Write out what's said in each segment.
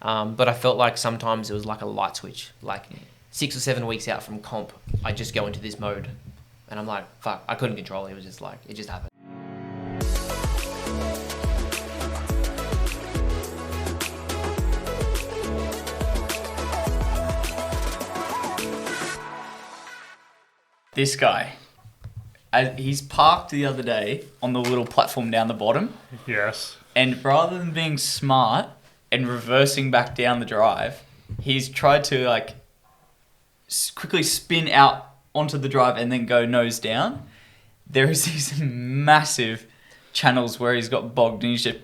But I felt like sometimes it was like a light switch. Like 6 or 7 weeks out from comp, I just go into this mode. And I'm like, fuck, I couldn't control it. It was just like, it just happened. This guy, he's parked the other day on the little platform down the bottom. Yes. And rather than being smart and reversing back down the drive, he's tried to like quickly spin out onto the drive and then go nose down. There is these massive channels where he's got bogged and he's just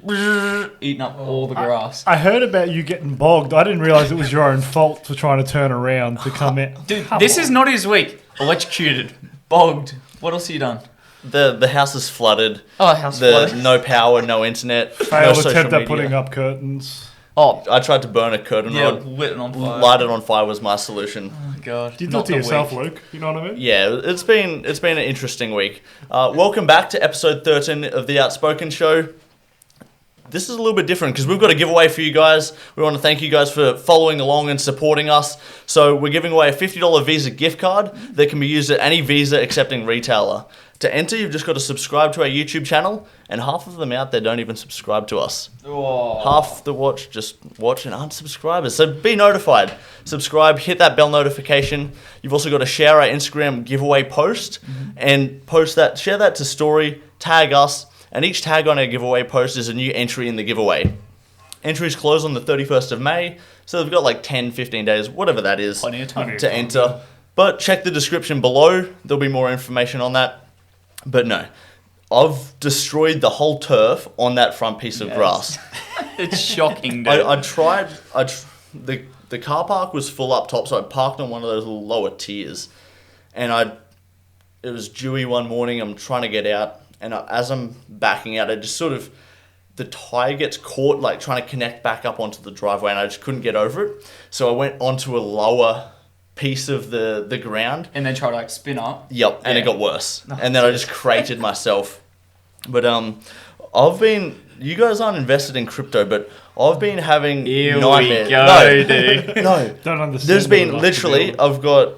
eating up all the grass. I heard about you getting bogged. I didn't realise it was your own fault for trying to turn around to come in. Dude, this is not his week. Electrocuted, bogged. What else have you done? The house is flooded. Oh, house flooded. No power, no internet, Failed no social attempt at media. putting up curtains. Oh, I tried to burn a curtain rod. lit it on fire. Light it on fire was my solution. Oh, God. You do it to yourself, Luke. You know what I mean? Yeah, it's been an interesting week. Welcome back to episode 13 of the Outspoken Show. This is a little bit different because we've got a giveaway for you guys. We want to thank you guys for following along and supporting us. So we're giving away a $50 Visa gift card that can be used at any Visa accepting retailer. To enter, you've just got to subscribe to our YouTube channel, and half of them out there don't even subscribe to us. Oh. Half the watch just watch and aren't subscribers. So be notified. Subscribe, hit that bell notification. You've also got to share our Instagram giveaway post and post that, share that to story, tag us, and each tag on our giveaway post is a new entry in the giveaway. Entries close on the 31st of May, so they've got like 10, 15 days, whatever that is, Plenty of time to enter. But check the description below. There'll be more information on that. But no, I've destroyed the whole turf on that front piece of grass. It's shocking, dude. I tried. The car park was full up top, so I parked on one of those little lower tiers, and it was dewy one morning. I'm trying to get out, and as I'm backing out, I just sort of the tire gets caught, like trying to connect back up onto the driveway, and I just couldn't get over it. So I went onto a lower piece of the ground, and then try to like spin up. Yep, and it got worse, and then I just crated myself. But you guys aren't invested in crypto, but I've been having nightmares. Dude. No, Don't understand. there's been literally, I've got,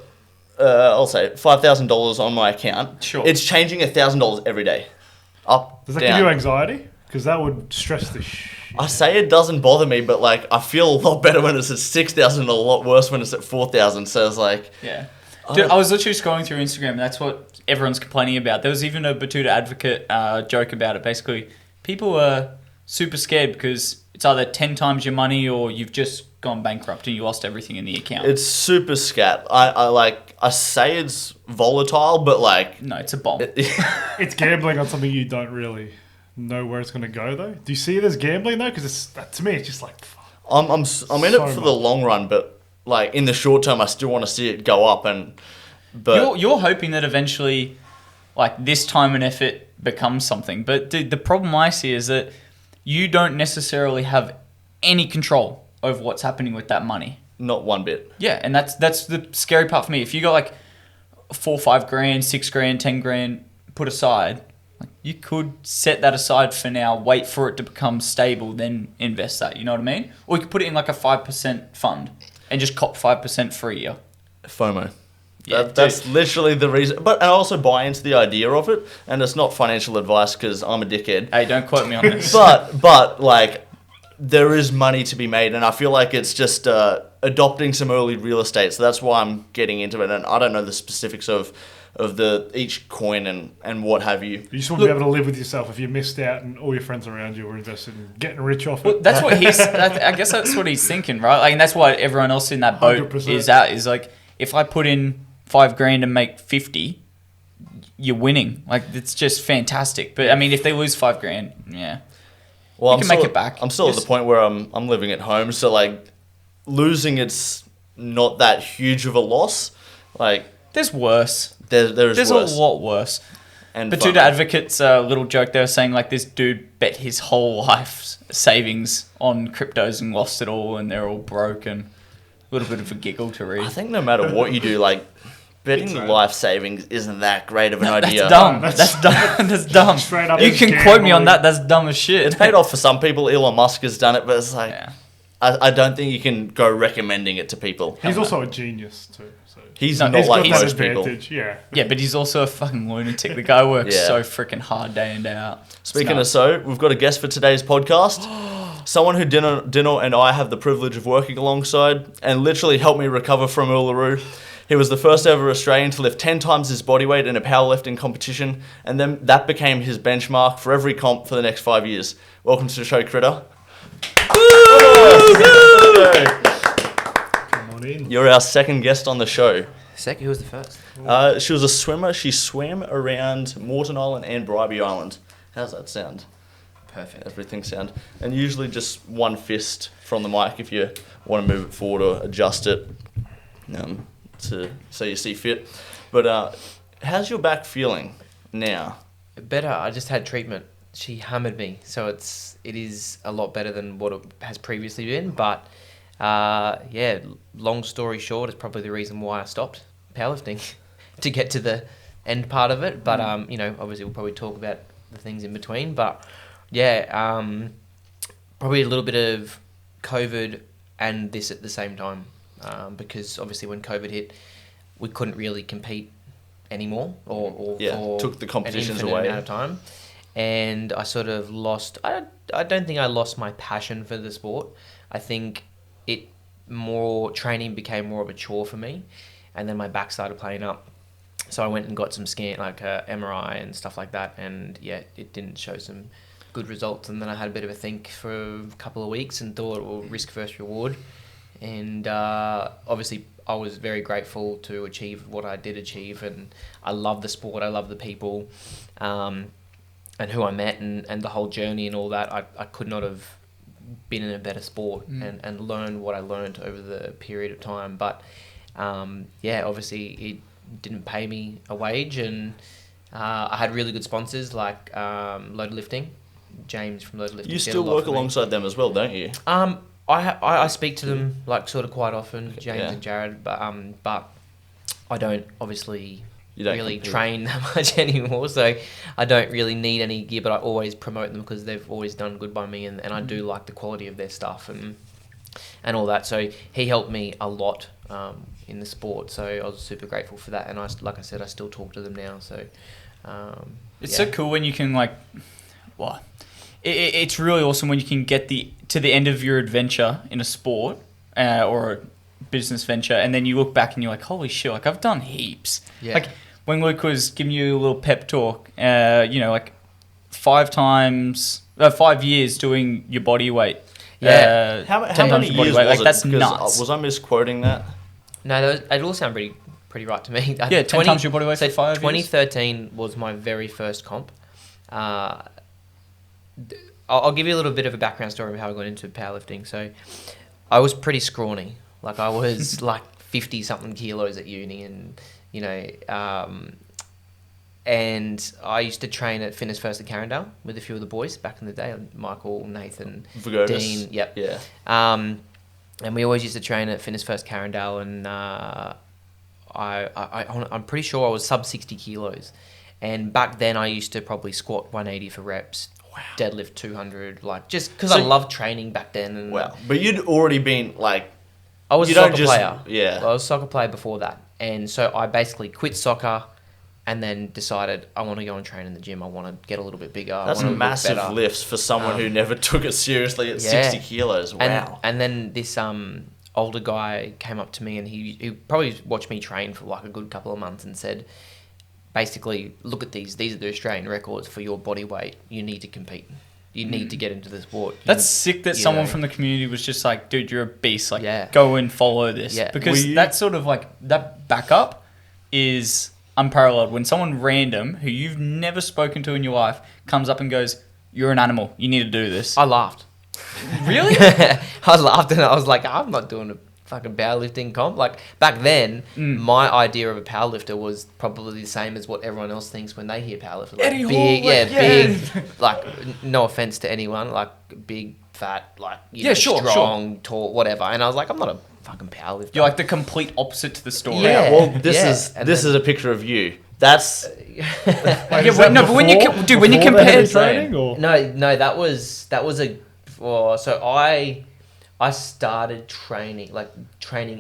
I'll say $5,000 on my account. Sure. It's changing $1,000 every day. Up, Does that down. give you anxiety? Because that would stress the I say it doesn't bother me, but like I feel a lot better when it's at 6,000, a lot worse when it's at 4,000. So it's like, Yeah. Dude, I was literally scrolling through Instagram, and that's what everyone's complaining about. There was even a 𝗦𝗛𝗕𝗦𝗥𝗑 joke about it. Basically, people are super scared because it's either 10 times your money or you've just gone bankrupt and you lost everything in the account. it's super scat. I say it's volatile, but like, No, it's a bomb. It's gambling on something you don't really know where it's going to go, though. Do you see it as gambling, though? Because to me, it's just like... I'm in So it for the long run, but like in the short term, I still want to see it go up. But You're hoping that eventually, like, this time and effort becomes something. But dude, the problem I see is that you don't necessarily have any control over what's happening with that money. not one bit. Yeah, and that's the scary part for me. If you got like 4, 5 grand, 6 grand, 10 grand put aside, like you could set that aside for now, wait for it to become stable, then invest that. You know what I mean? Or you could put it in like a 5% fund and just cop 5% for a year. FOMO. Yeah, That's literally the reason. But I also buy into the idea of it, and it's not financial advice because I'm a dickhead. Hey, don't quote me on this. But like, there is money to be made, and I feel like it's just adopting some early real estate. So that's why I'm getting into it, and I don't know the specifics of each coin and what have you. You just wouldn't be able to live with yourself if you missed out and all your friends around you were invested in getting rich off Well, it. that's what I guess that's what he's thinking, right? Like, and that's why everyone else in that boat 100%. is at. Is like, if I put in 5 grand and make 50, you're winning. Like, it's just fantastic. But I mean, if they lose 5 grand, yeah. Well, You can make it back. I'm still at the point where I'm living at home, so like losing it's not that huge of a loss. Like There's worse. there's There's worse. a lot worse. And But fun. to the advocates, little joke, they were saying like this dude bet his whole life's savings on cryptos and lost it all, and they're all broke, and a little bit of a giggle to read. I think no matter what you do, like betting life savings isn't that great of an idea. That's dumb. That's dumb. That's dumb. Straight up You is can quote me on gambling. that. That's dumb as shit. It's paid off for some people. Elon Musk has done it, but it's like Yeah. I don't think you can go recommending it to people. He's also a genius too. So He's No, not he's like got that most people. advantage. Yeah. Yeah, but he's also a fucking lunatic. The guy works Yeah. so freaking hard day in, day out. Speaking of so, we've got a guest for today's podcast. Someone who ฎ𝗏𝗏 and I have the privilege of working alongside and literally helped me recover from 𝗚𝗏𝗏𝗧𝗏. He was the first ever Australian to lift 10 times his body weight in a powerlifting competition, and then that became his benchmark for every comp for the next 5 years. Welcome to the show, Critta. Come on in. You're our second guest on the show. Who was the first? She was a swimmer. She swam around 𝗏𝗏𝗕𝗏 Island and 𝗏𝗏𝗏𝗏 Island. How's that sound? Perfect. Everything sound. And usually just one fist from the mic if you want to move it forward or adjust it so you see fit. But how's your back feeling now? Better. I just had treatment. She hammered me, so it is a lot better than what it has previously been. But yeah, long story short, it's probably the reason why I stopped powerlifting to get to the end part of it. But you know, obviously we'll probably talk about the things in between. But yeah, probably a little bit of COVID and this at the same time, because obviously when COVID hit, we couldn't really compete anymore, or took the competitions an infinite away amount of time. And I sort of lost. I don't think I lost my passion for the sport. I think training became more of a chore for me, and then my back started playing up. So I went and got some MRI and stuff like that, and yeah, it didn't show some good results. And then I had a bit of a think for a couple of weeks and thought, well, risk first reward. And obviously I was very grateful to achieve what I did achieve, and I love the sport, I love the people, and who I met, and the whole journey and all that. I could not have been in a better sport and learned what I learned over the period of time. But yeah, obviously it didn't pay me a wage, and I had really good sponsors like Loaded Lifting, James from Loaded Lifting. You still work alongside them as well, don't you? I speak to them sort of quite often, James Yeah. and Jared, but I don't obviously You don't really compete. train that much anymore, so I don't really need any gear, but I always promote them because they've always done good by me, and I do like the quality of their stuff and all that. So he helped me a lot in the sport, so I was super grateful for that. And like I said, I still talk to them now. So It's so cool when you can it's really awesome when you can get to the end of your adventure in a sport or a business venture, and then you look back and you're like, holy shit, like I've done heaps. Yeah. Like when Luke was giving you a little pep talk, 5 years doing your body weight. Yeah. How 10 many times your body years weight. was Like it? that's 'Cause, nuts. Was I misquoting that? No, it all sound pretty right to me. Yeah, 10 times your body weight so for 5 years. 2013 was my very first comp. I'll give you a little bit of a background story of how I got into powerlifting. So I was pretty scrawny. Like I was like 50 something kilos at uni, and and I used to train at Fitness First at Carindale with a few of the boys back in the day, Michael, Nathan, 𝗏𝗏𝗏𝗏𝗏. Dean. Yep. Yeah. And we always used to train at Fitness First Carindale, and I'm pretty sure I was sub 60 kilos. And back then I used to probably squat 180 for reps, deadlift 200, just because I loved training back then. And Wow. But you'd already been I was a you don't soccer just- player. yeah. I was a soccer player before that. And so I basically quit soccer and then decided I want to go and train in the gym. I want to get a little bit bigger. That's I want to massive look better. lifts for someone who never took it seriously at Yeah. 60 kilos. Wow. And then this older guy came up to me, and he probably watched me train for like a good couple of months and said, basically, look at these. These are the Australian records for your body weight. You need to compete. You need to get into the sport. That's sick that someone from the community was just like, dude, you're a beast. Like, Yeah. go and follow this. Yeah. Because that sort of that backup is unparalleled. When someone random who you've never spoken to in your life comes up and goes, you're an animal. You need to do this. I laughed. Really? I laughed, and I was like, I'm not doing a fucking powerlifting comp. Like back then, my idea of a powerlifter was probably the same as what everyone else thinks when they hear powerlifter. Like Eddie Hall, big, like, big. Like no offense to anyone, like big, fat, strong, tall, whatever. And I was like, I'm not a fucking powerlifter. You're like the complete opposite to the story. Yeah. Well, this And is then- a picture of you. That's When you compare training or No, that was so I started training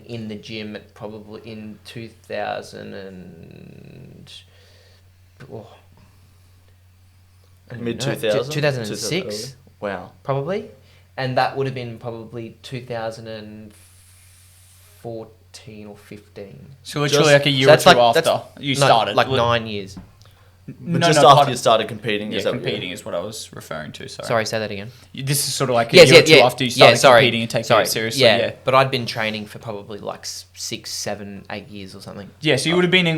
in the gym at probably in 2000 and Mid 2000? 2006 Wow. probably, and that would have been probably 2014 or 15. So literally Just- like a year so or that's two like- after you started. 9 years. But just after you started competing, Yeah, is that competing is what I was referring to. Sorry, say that again. This is sort of like a year or two after you started competing and taking it seriously. Yeah. But I'd been training for probably like 6, 7, 8 years or something. Yeah, so you would have been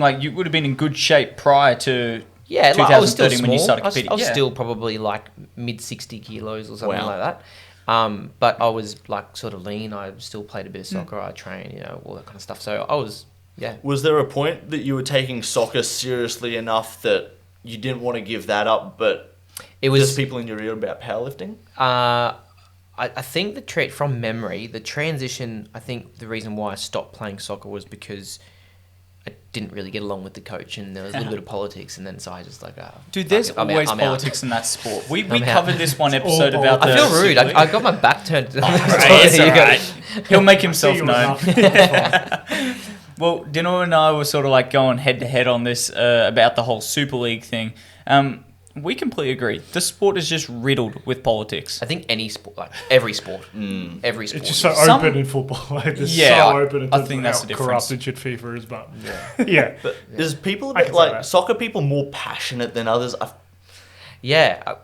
in good shape prior to Yeah, like I was still 2013 small. when you started I was competing. Yeah. still probably like mid 60 kilos or something Wow. like that. But I was like sort of lean. I still played a bit of soccer. I trained, all that kind of stuff. So I was, Was there a point that you were taking soccer seriously enough that you didn't want to give that up, but it was there's people in your ear about powerlifting? I think from memory, the transition. I think the reason why I stopped playing soccer was because I didn't really get along with the coach, and there was a little bit of politics, and then so I just like, Dude, there's I'm always out. politics in that sport. We I'm out. covered this one episode about the... I feel rude. Super League. I got my back turned. It's all right. He'll make himself See you known. enough. Well, Dino and I were sort of like going head to head on this about the whole Super League thing. We completely agree. The sport is just riddled with politics. I think any sport, like every sport, every sport. It's just so Some- open in football. Like, it's Yeah, so open. I think that's the difference. Corrupted shit FIFA is, but yeah. But is people a I bit can say like that. soccer people more passionate than others? Yeah.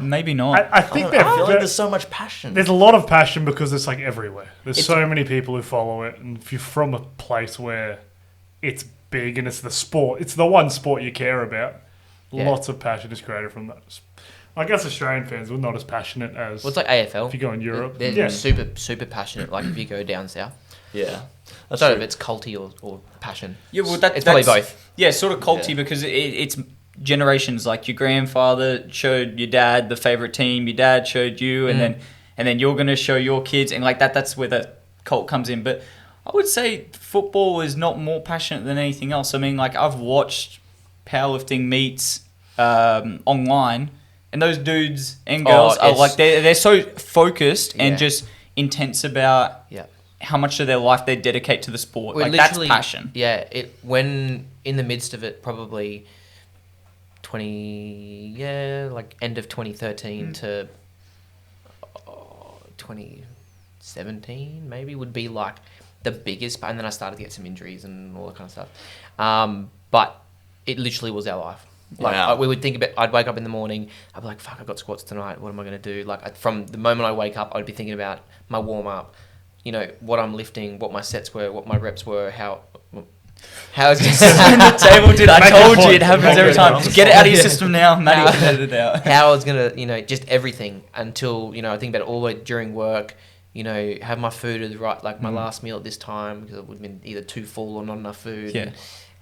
Maybe not. I think I feel like they're- there's so much passion. there's a lot of passion because it's like everywhere. There's It's- so many people who follow it, and if you're from a place where it's big and it's the sport, it's the one sport you care about. Yeah. Lots of passion is created from that. I guess Australian fans were not as passionate as Well, it's like AFL. if you go in Europe. They're Yeah. super passionate. Like if you go down south, Yeah. I That's don't know true. if it's culty or passion. Yeah, well, It's probably both. Yeah, sort of culty Yeah. because it's generations. Like your grandfather showed your dad the favorite team, your dad showed you, and then you're gonna show your kids, and like that. That's where the cult comes in. But I would say football is not more passionate than anything else. I mean, like I've watched powerlifting meets online, and those dudes and girls are like they're so focused and just intense about how much of their life they dedicate to the sport. Well, like that's literally, passion. Yeah, when in the midst of it, probably like end of 2013 to 2017 maybe would be like the biggest, and then I started to get some injuries and all that kind of stuff. But it literally was our life. Like Wow. we would think about. I'd wake up in the morning. I'd be like, "Fuck! I've got squats tonight. What am I going to do?" Like from the moment I wake up, I'd be thinking about my warm up. What I'm lifting, what my sets were, what my reps were, how it's The table, dude. I Make told your you point. it happens Make every your time. point. Just get it out of your system now, Matty. Can edit it out. how I was gonna, just everything until I think about it all the way during work. Have my food at the right, like my last meal at this time because it would have been either too full or not enough food. Yeah.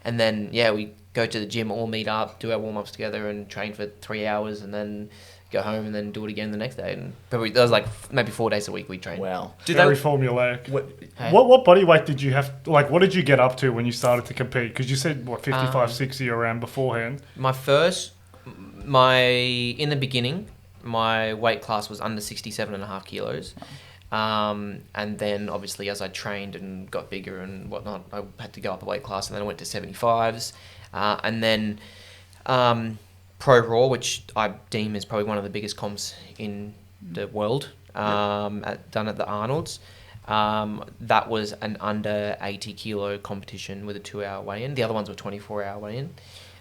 And then we go to the gym, all meet up, do our warm ups together, and train for 3 hours, and then go home and then do it again the next day. And probably that was like maybe 4 days a week we trained. Wow. Very formulaic. Hey. What body weight did you have? Like, what did you get up to when you started to compete? Because you said 55, 60 around beforehand. In the beginning, my weight class was under 67.5 kilos. And then obviously as I trained and got bigger and whatnot, I had to go up a weight class, and then I went to 75s. And then Pro Raw, which I deem is probably one of the biggest comps in the world, done at the Arnold's. That was an under 80 kilo competition with a 2-hour weigh-in. The other ones were 24-hour weigh-in.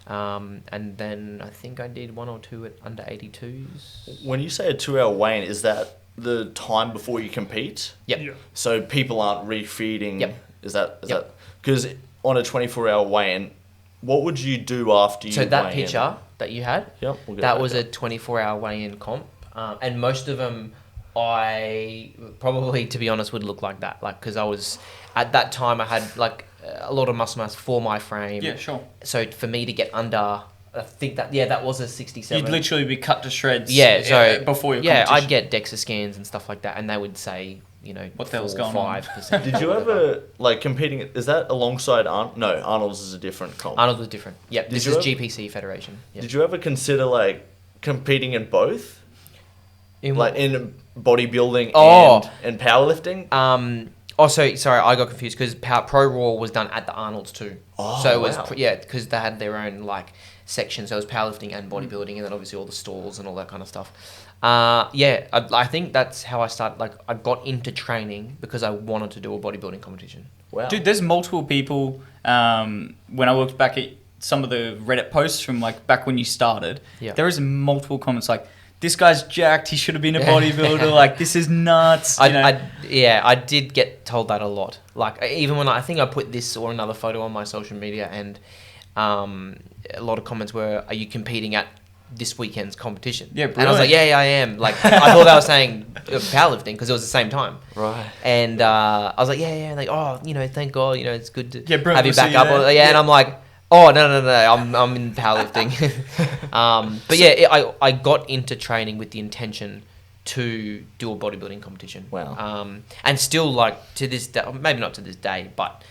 And then I think I did 1 or 2 at under 82s. When you say a 2-hour weigh-in, is that the time before you compete? Yep. Yeah. So people aren't refeeding. Yep. Is that Yep. because on a 24-hour weigh-in, what would you do after you So that weigh picture that you had, Yep, we'll get that back was up. a 24-hour weigh-in comp. And most of them, I probably, to be honest, would look like that. Like, because I was, at that time, I had like a lot of muscle mass for my frame. Yeah, sure. So for me to get under, I think that was a 67. You'd literally be cut to shreds. Yeah, so before your yeah, competition. I'd get DEXA scans and stuff like that, and they would say, What the hell's 4 or going on? 5%. Did you ever like competing? Is that alongside No, Arnold's is a different comp. Arnold was different. Yep, this you is ever- GPC Federation. Yep. Did you ever consider like competing in both? In like in bodybuilding Oh. and powerlifting? Sorry, I got confused because Pro Raw was done at the Arnold's too. Oh, so it was, wow. because they had their own like section. So it was powerlifting and bodybuilding, and then obviously all the stalls and all that kind of stuff. I think that's how I started. Like, I got into training because I wanted to do a bodybuilding competition. Wow. Dude, there's multiple people. When I looked back at some of the Reddit posts from like back when you started, Yeah. there is multiple comments like, "This guy's jacked. He should have been a bodybuilder. Like, this is nuts." You know? I did get told that a lot. Like, even when I think I put this or another photo on my social media, and a lot of comments were, "Are you competing at this weekend's competition?" Yeah, and I was like, "Yeah, I am." Like, I thought they were saying powerlifting because it was the same time. Right. And I was like, "Yeah." And like, "Oh, thank God, it's good to Yeah, bro, have you we'll back see up." you there. Yeah, and I'm like, "Oh, no, I'm in powerlifting." But yeah, I got into training with the intention to do a bodybuilding competition. Wow. And still, like, to this day, maybe not to this day, but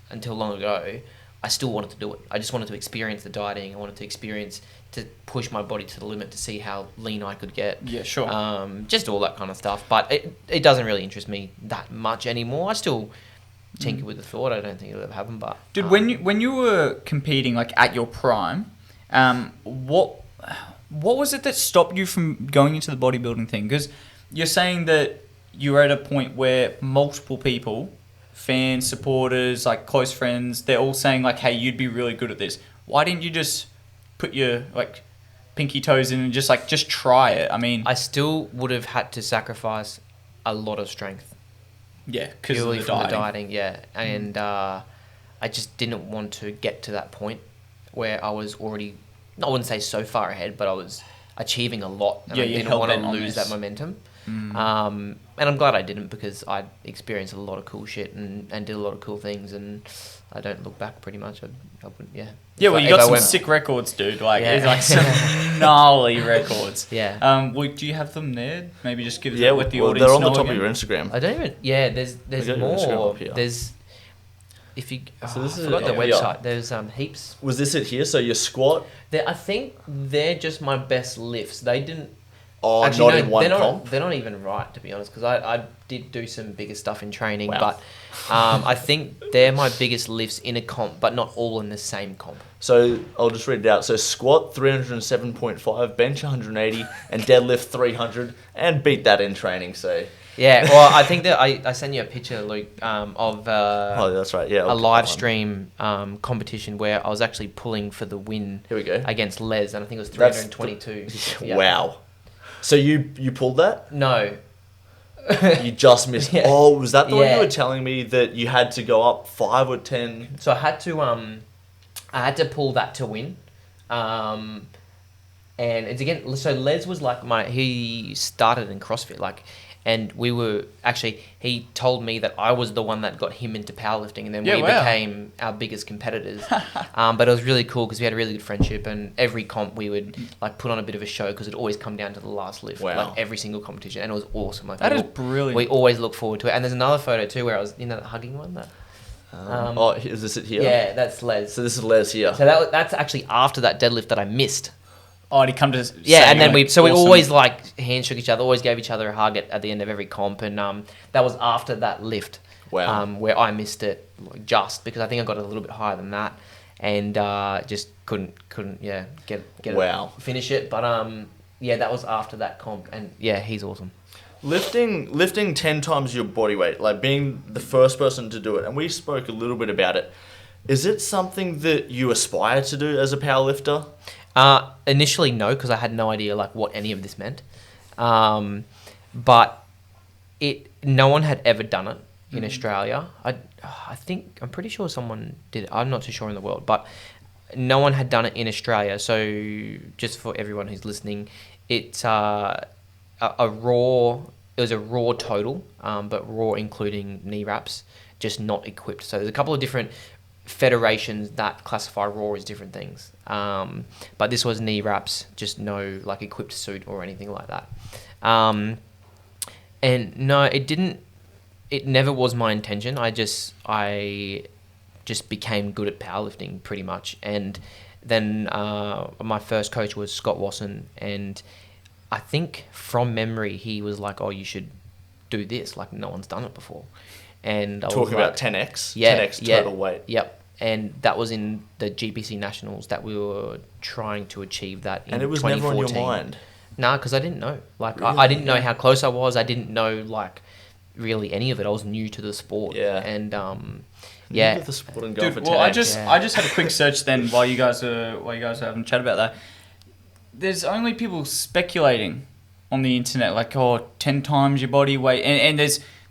until long ago, I still wanted to do it. I just wanted to experience the dieting. I wanted to experience to push my body to the limit to see how lean I could get. Yeah, sure. Just all that kind of stuff. But it doesn't really interest me that much anymore. I still tinker with the thought. I don't think it'll ever happen. But Dude, when you were competing like at your prime, what was it that stopped you from going into the bodybuilding thing? Because you're saying that you were at a point where multiple people, fans, supporters, like close friends, they're all saying like, "Hey, you'd be really good at this." Why didn't you just put your like pinky toes in and just try it? I mean, I still would have had to sacrifice a lot of strength. yeah, because of Purely the from dieting. the dieting, yeah. And I just didn't want to get to that point where I was already, I wouldn't say so far ahead, but I was achieving a lot. And Yeah, I you didn't hell want to bent on lose this. that momentum. And I'm glad I didn't, because I experienced a lot of cool shit and did a lot of cool things, and I don't look back pretty much. I wouldn't, yeah. Yeah, If well, I- you if got I some went- sick records, dude. Like, Yeah. it's like some gnarly records. Yeah. Do you have them there? Maybe just give Yeah, let the well, audience they're on know the top again. of your Instagram. I don't even, yeah, there's got your Instagram more. up here. There's, if you, So this I is forgot the it, yeah. website. There's heaps. Was this it here? So your squat? I think they're just my best lifts. They didn't. Oh, Actually, not no, in one they're comp? They're not even right, to be honest, because I did do some bigger stuff in training, Wow. but I think they're my biggest lifts in a comp, but not all in the same comp. So I'll just read it out. So squat 307.5, bench 180, and deadlift 300, and beat that in training. So Yeah, well, I think that I sent you a picture, Luke, of oh, that's right. Yeah, a live stream competition where I was actually pulling for the win Here we go. against Les, and I think it was That's 322. Yeah. Wow. So you pulled that? No. You just missed. Yeah. Oh, was that the one Yeah. you were telling me that you had to go up 5 or 10? So I had to pull that to win. And it's again, so Les was like he started in CrossFit, like, and we were actually, he told me that I was the one that got him into powerlifting, and then Yeah, we wow. became our biggest competitors. But it was really cool because we had a really good friendship, and every comp we would like put on a bit of a show because it always come down to the last lift, Wow. like every single competition, and it was awesome. Like, That we is brilliant. We always look forward to it. And there's another photo too where I was, that hugging one. That, Oh, is this it here? yeah, that's Les. So this is Les here. So that's actually after that deadlift that I missed. Oh, and he come to Yeah, say, and then like, we awesome. always like handshook each other, always gave each other a hug at the end of every comp, and that was after that lift. Wow. Where I missed it just because I think I got a little bit higher than that, and just couldn't get Wow. it, finish it. But yeah, that was after that comp, and yeah, he's awesome. Lifting 10 times your body weight, like being the first person to do it, and we spoke a little bit about it. Is it something that you aspire to do as a powerlifter? Initially, no, because I had no idea like what any of this meant. But no one had ever done it in Australia. I think I'm pretty sure someone did it. I'm not too sure in the world, but no one had done it in Australia. So just for everyone who's listening, it's a raw. It was a raw total, but raw including knee wraps, just not equipped. So there's a couple of different federations that classify raw as different things. But this was knee wraps, just no like equipped suit or anything like that. And no, it didn't. It never was my intention. I just became good at powerlifting pretty much. And then my first coach was Scott Wasson, and I think from memory, he was like, "Oh, you should do this. Like, no one's done it before." And I was Talking like, about 10x, yeah, 10x yeah, total weight. Yep. And that was in the GPC Nationals that we were trying to achieve that in And it was never on your 2014. mind. Nah, because I didn't know. Like, Really? I didn't know how close I was. I didn't know, like, really any of it. I was new to the sport. Yeah. And, Look at the sport and go for Dude, 10x. well, Yeah. I just had a quick search then while you guys are having a chat about that. There's only people speculating on the internet, like, 10 times your body weight, and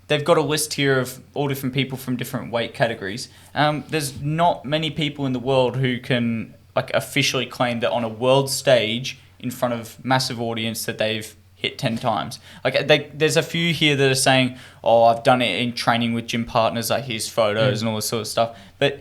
they've got a list here of all different people from different weight categories. There's not many people in the world who can like officially claim that on a world stage in front of massive audience that they've hit 10 times. Like there's a few here that are saying, "Oh, I've done it in training with gym partners, like here's photos and all this sort of stuff," but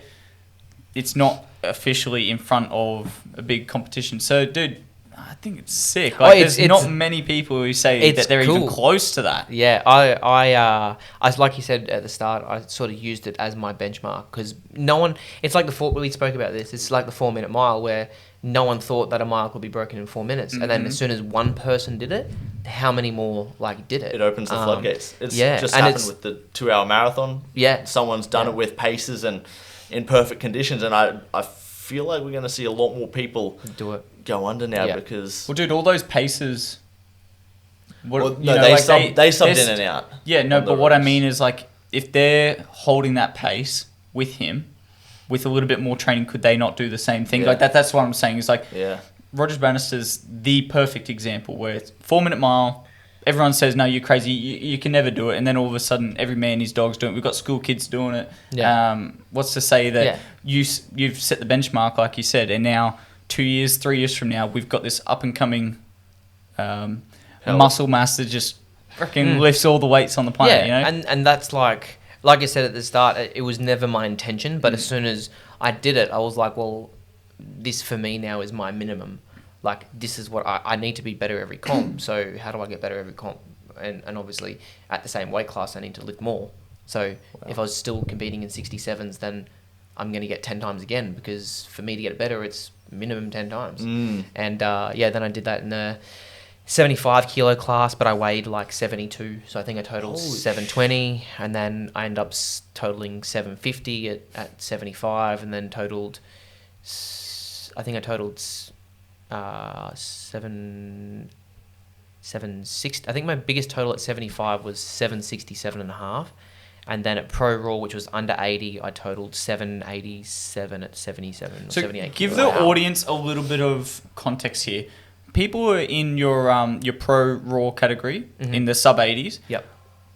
it's not officially in front of a big competition. So, dude, I think it's sick. Like, there's not many people who say that they're even close to that. Yeah, I like you said at the start, I sort of used it as my benchmark because no one. It's like we spoke about this. It's like the 4-minute mile where no one thought that a mile could be broken in 4 minutes, and then as soon as one person did it, how many more like did it? It opens the floodgates. It's yeah, just and happened with the 2-hour marathon. Yeah, Someone's done it with paces and in perfect conditions, and I feel like we're going to see a lot more people do it. Go under now Yeah. because... Well, dude, all those paces... they subbed in and out. Yeah, no, but what I mean is, like, if they're holding that pace with him, with a little bit more training, could they not do the same thing? Yeah. Like, that's what I'm saying. Is like, yeah. Rodgers-Bannister's the perfect example where it's 4-minute mile, everyone says, no, you're crazy, you can never do it, and then all of a sudden, every man and his dog's doing it. We've got school kids doing it. Yeah. What's to say that you've set the benchmark, like you said, and now 2 years, 3 years from now, we've got this up-and-coming muscle mass that just freaking lifts all the weights on the planet, you know? And that's like I said at the start, it was never my intention, but as soon as I did it, I was like, well, this for me now is my minimum. Like, this is what I need to be better every comp. So how do I get better every comp? And obviously, at the same weight class, I need to lift more. So if I was still competing in 67s, then I'm going to get 10 times again, because for me to get better, it's minimum 10 times. And then I did that in the 75 kilo class, but I weighed like 72. So I think I totaled 720, and then I ended up totaling 750 at 75, and then totaled, I think I totaled 760. I think my biggest total at 75 was 767.5. And then at Pro Raw, which was under 80, I totaled 787 at 77 or 78. Give the audience a little bit of context here. People who are in your Pro Raw category, in the sub 80s. Yep.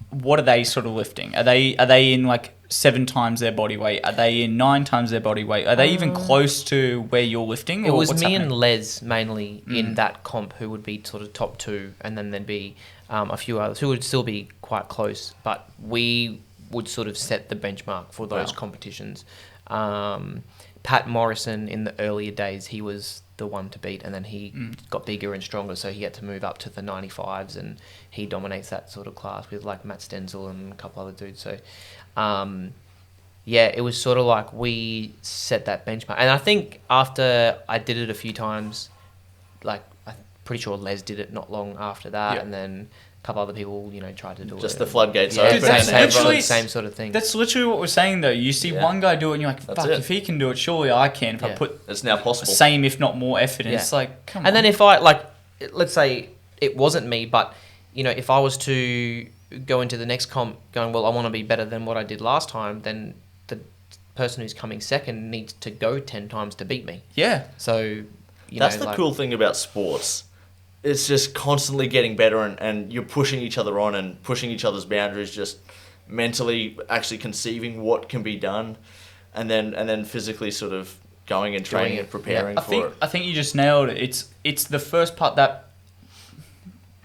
What are they sort of lifting? Are they in like 7 times their body weight? Are they in 9 times their body weight? Are they even close to where you're lifting? It was me and Les mainly in that comp who would be sort of top 2, and then there'd be a few others who would still be quite close, but we would sort of set the benchmark for those competitions. Pat Morrison, in the earlier days, he was the one to beat, and then he got bigger and stronger, so he had to move up to the 95s, and he dominates that sort of class with like Matt Stenzel and a couple other dudes. So it was sort of like we set that benchmark. And I think after I did it a few times, like I'm pretty sure Les did it not long after that, and then a couple other people, tried to do it. Just the floodgates open. open. That's literally same sort of thing. That's literally what we're saying, though. You see one guy do it, and you're like, fuck, if he can do it, surely I can. If I put it's now possible. Same, if not more effort in. It's like, come on. And then if I, let's say it wasn't me, but, if I was to go into the next comp going, well, I want to be better than what I did last time, then the person who's coming second needs to go 10 times to beat me. Yeah. So, That's the cool thing about sports. It's just constantly getting better, and you're pushing each other on and pushing each other's boundaries, just mentally actually conceiving what can be done, and then physically sort of going and training and preparing for it. I think you just nailed it. It's the first part, that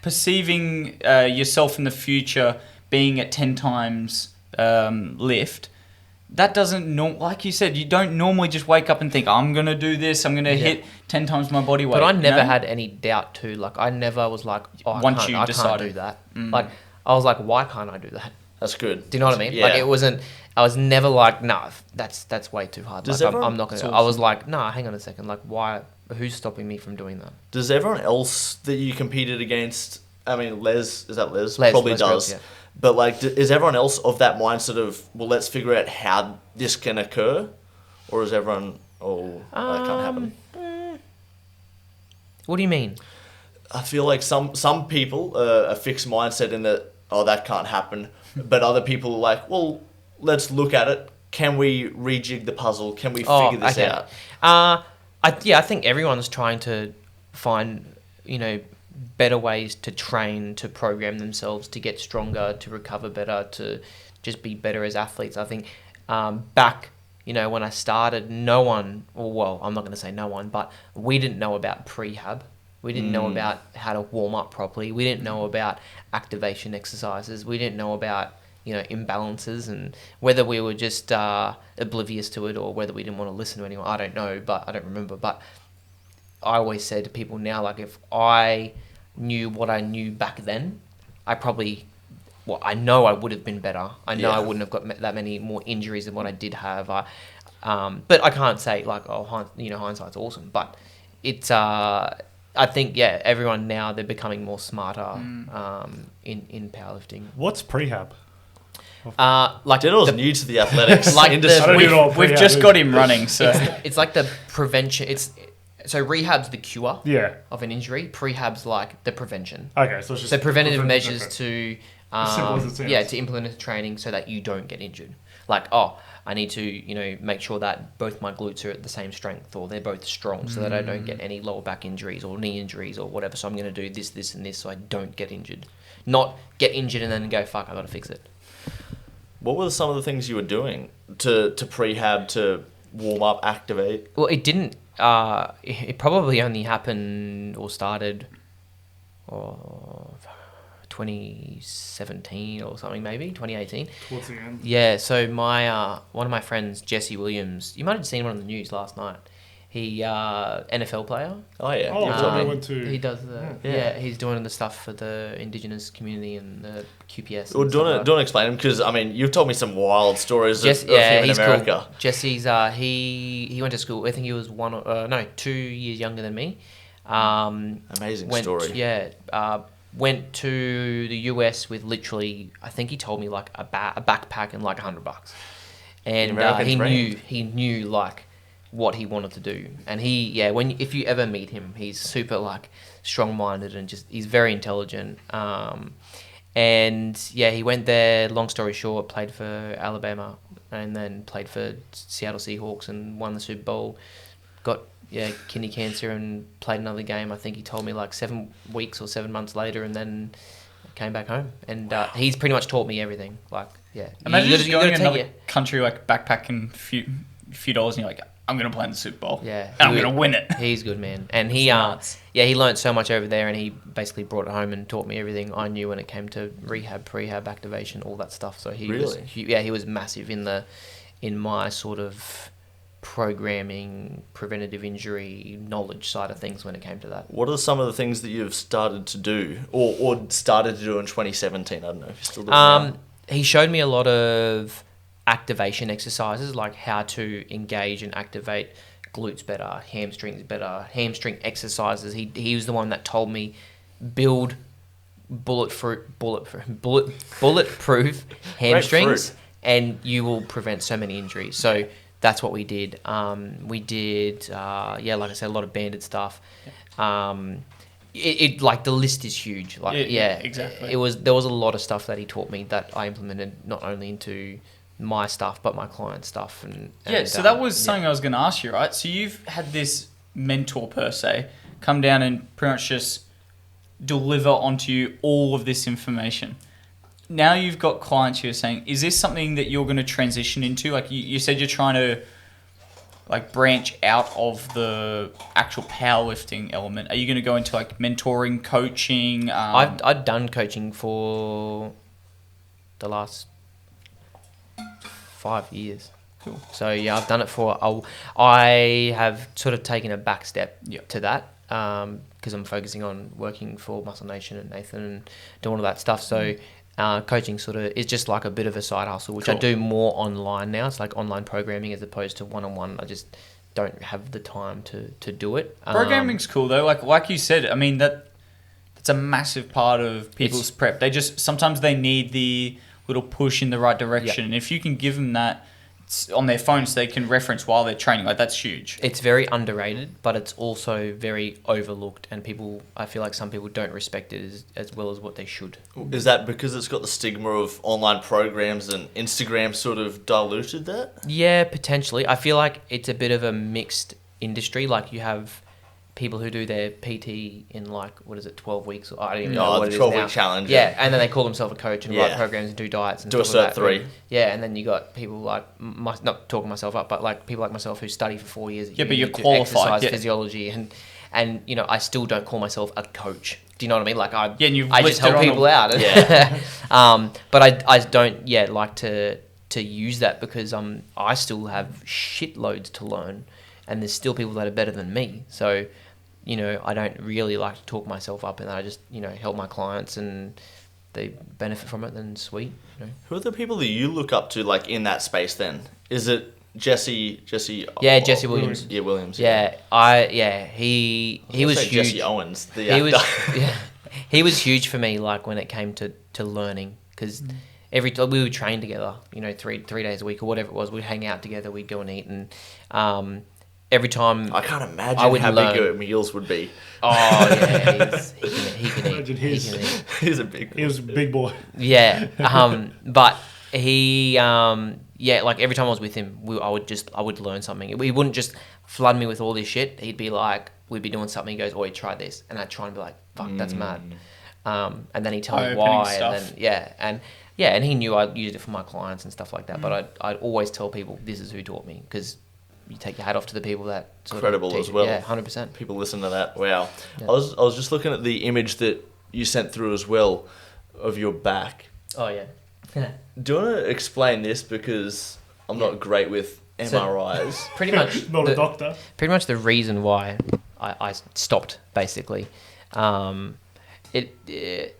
perceiving yourself in the future being at 10 times lift. That doesn't like you said, you don't normally just wake up and think, I'm going to do this, I'm going to hit 10 times my body weight. But I never had any doubt too. Like, I never was like, I can't do that. Like, I was like, why can't I do that? That's good. Do you know what I mean? Yeah. Like, I was never like, nah, that's way too hard. Does like, everyone- I'm not going to. I was like, nah, hang on a second. Like, why Who's stopping me from doing that? Does everyone else that you competed against, I mean, Les, is that Les? Les Probably Les does. Grills, yeah. But like, is everyone else of that mindset of, well, let's figure out how this can occur? Or is everyone, that can't happen? What do you mean? I feel like some people a fixed mindset in that, that can't happen. But other people are like, well, let's look at it. Can we rejig the puzzle? Can we figure this out? I think everyone's trying to find, better ways to train, to program themselves, to get stronger, to recover better, to just be better as athletes. I think back, when I started, no one, well, I'm not going to say no one, but we didn't know about prehab. We didn't know about how to warm up properly. We didn't know about activation exercises. We didn't know about, imbalances, and whether we were just oblivious to it or whether we didn't want to listen to anyone. I don't know, but I don't remember. But I always say to people now, like, if I knew what I knew back then, I know I would have been better. I know I wouldn't have got that many more injuries than what I did have. But I can't say like, hindsight's awesome. But it's, I think, everyone now, they're becoming more smarter in powerlifting. What's prehab? Diddle's new to the athletics industry. I don't even know what We've prehab just is. got him running, so It's like the prevention. So rehab's the cure Yeah. of an injury. Prehab's like the prevention. Okay, so it's just... So preventative prevent- measures okay. to As simple as it sounds. to implement training so that you don't get injured. Like, I need to make sure that both my glutes are at the same strength, or they're both strong, so that I don't get any lower back injuries or knee injuries or whatever. So I'm going to do this, this, and this, so I don't get injured. Not get injured and then go, fuck, I got to fix it. What were some of the things you were doing to prehab, to warm up, activate? Well, it didn't. It probably only happened or started 2017 or something, maybe 2018. Towards the end. Yeah. So my one of my friends, Jesse Williams, you might have seen one on the news last night. He NFL player. Oh yeah. Oh, you so told I me. went to... He does the he's doing the stuff for the Indigenous community and the QPS. Well, do you want to explain him? Because I mean, you've told me some wild stories of him in he's America. cool. Jesse's he went to school. I think he was 2 years younger than me. Amazing story. Yeah. Went to the US with literally, I think he told me like a backpack and like $100, and he knew like what he wanted to do. And if you ever meet him, he's super like strong-minded and just, he's very intelligent. And he went there, long story short, played for Alabama and then played for Seattle Seahawks and won the Super Bowl, got kidney cancer and played another game. I think he told me like 7 weeks or 7 months later, and then came back home. And he's pretty much taught me everything. Like, imagine just going to another country, like backpacking a few dollars, and you're like, I'm going to play in the Super Bowl. Yeah. And I'm going to win it. He's good, man. And he learned so much over there, and he basically brought it home and taught me everything I knew when it came to rehab, prehab, activation, all that stuff. So he was massive in my sort of programming, preventative injury knowledge side of things when it came to that. What are some of the things that you've started to do or started to do in 2017? I don't know if you're still doing now. He showed me a lot of activation exercises, like how to engage and activate glutes better, hamstrings better, hamstring exercises. He was the one that told me build bulletproof hamstrings, and you will prevent so many injuries. So that's what we did. Like I said, a lot of banded stuff. It like the list is huge. Like exactly. There was a lot of stuff that he taught me that I implemented not only into my stuff but my client stuff. So that was something I was going to ask you, right? So you've had this mentor per se come down and pretty much just deliver onto you all of this information. Now you've got clients who are saying, is this something that you're going to transition into? Like you said, you're trying to like branch out of the actual powerlifting element. Are you going to go into like mentoring, coaching? I've done coaching for the last 5 years. Cool. So I've done it I have sort of taken a back step to that because I'm focusing on working for Muscle Nation and Nathan and doing all that stuff. So coaching sort of is just like a bit of a side hustle, which I do more online now. It's like online programming as opposed to one-on-one. I just don't have the time to do it. Programming's cool though. Like you said, I mean that's a massive part of people's prep. They just sometimes they need the little push in the right direction. And if you can give them that on their phones, they can reference while they're training. Like that's huge. It's very underrated, but it's also very overlooked, and I feel like some people don't respect it as well as what they should. Is that because it's got the stigma of online programs and Instagram sort of diluted that? Yeah, potentially. I feel like it's a bit of a mixed industry. Like you have people who do their PT in 12 weeks? Or I don't even know what it is now. 12-week challenge. Yeah, and then they call themselves a coach and write programs and do diets and do a stuff Cert 3. Yeah, and then you got people like, not talking myself up, but like people like myself who study for 4 years. Yeah, but you're qualified. Exercise physiology and I still don't call myself a coach. Do you know what I mean? Like I I just help people out. Yeah. But I don't like to use that because I still have shitloads to learn, and there's still people that are better than me. So, I don't really like to talk myself up, and I just help my clients and they benefit from it. Then sweet. Who are the people that you look up to like in that space? Then is it Jesse? Yeah, Jesse Williams. Yeah, Williams. He was huge. Jesse Owens, the actor. He was huge for me. Like when it came to learning, because every time we would train together, 3 days a week or whatever it was, we'd hang out together, we'd go and eat, and every time I can't imagine how big your meals would be. Oh yeah, he can eat. He's a big boy. He was a big boy. Yeah, but he like every time I was with him, I would learn something. He wouldn't just flood me with all this shit. He'd be like, we'd be doing something. He goes, "Oh, try this," and I'd try and be like, "Fuck, that's mad." And then he'd tell me why, stuff. and then and he knew I'd use it for my clients and stuff like that. But I'd always tell people this is who taught me, because you take your hat off to the people that credible as well. Yeah, 100%. People listen to that. Wow. Yeah. I was just looking at the image that you sent through as well of your back. Oh yeah. Do you want to explain this, because I'm not great with MRIs? Pretty much Not a doctor. Pretty much the reason why I stopped, basically. So the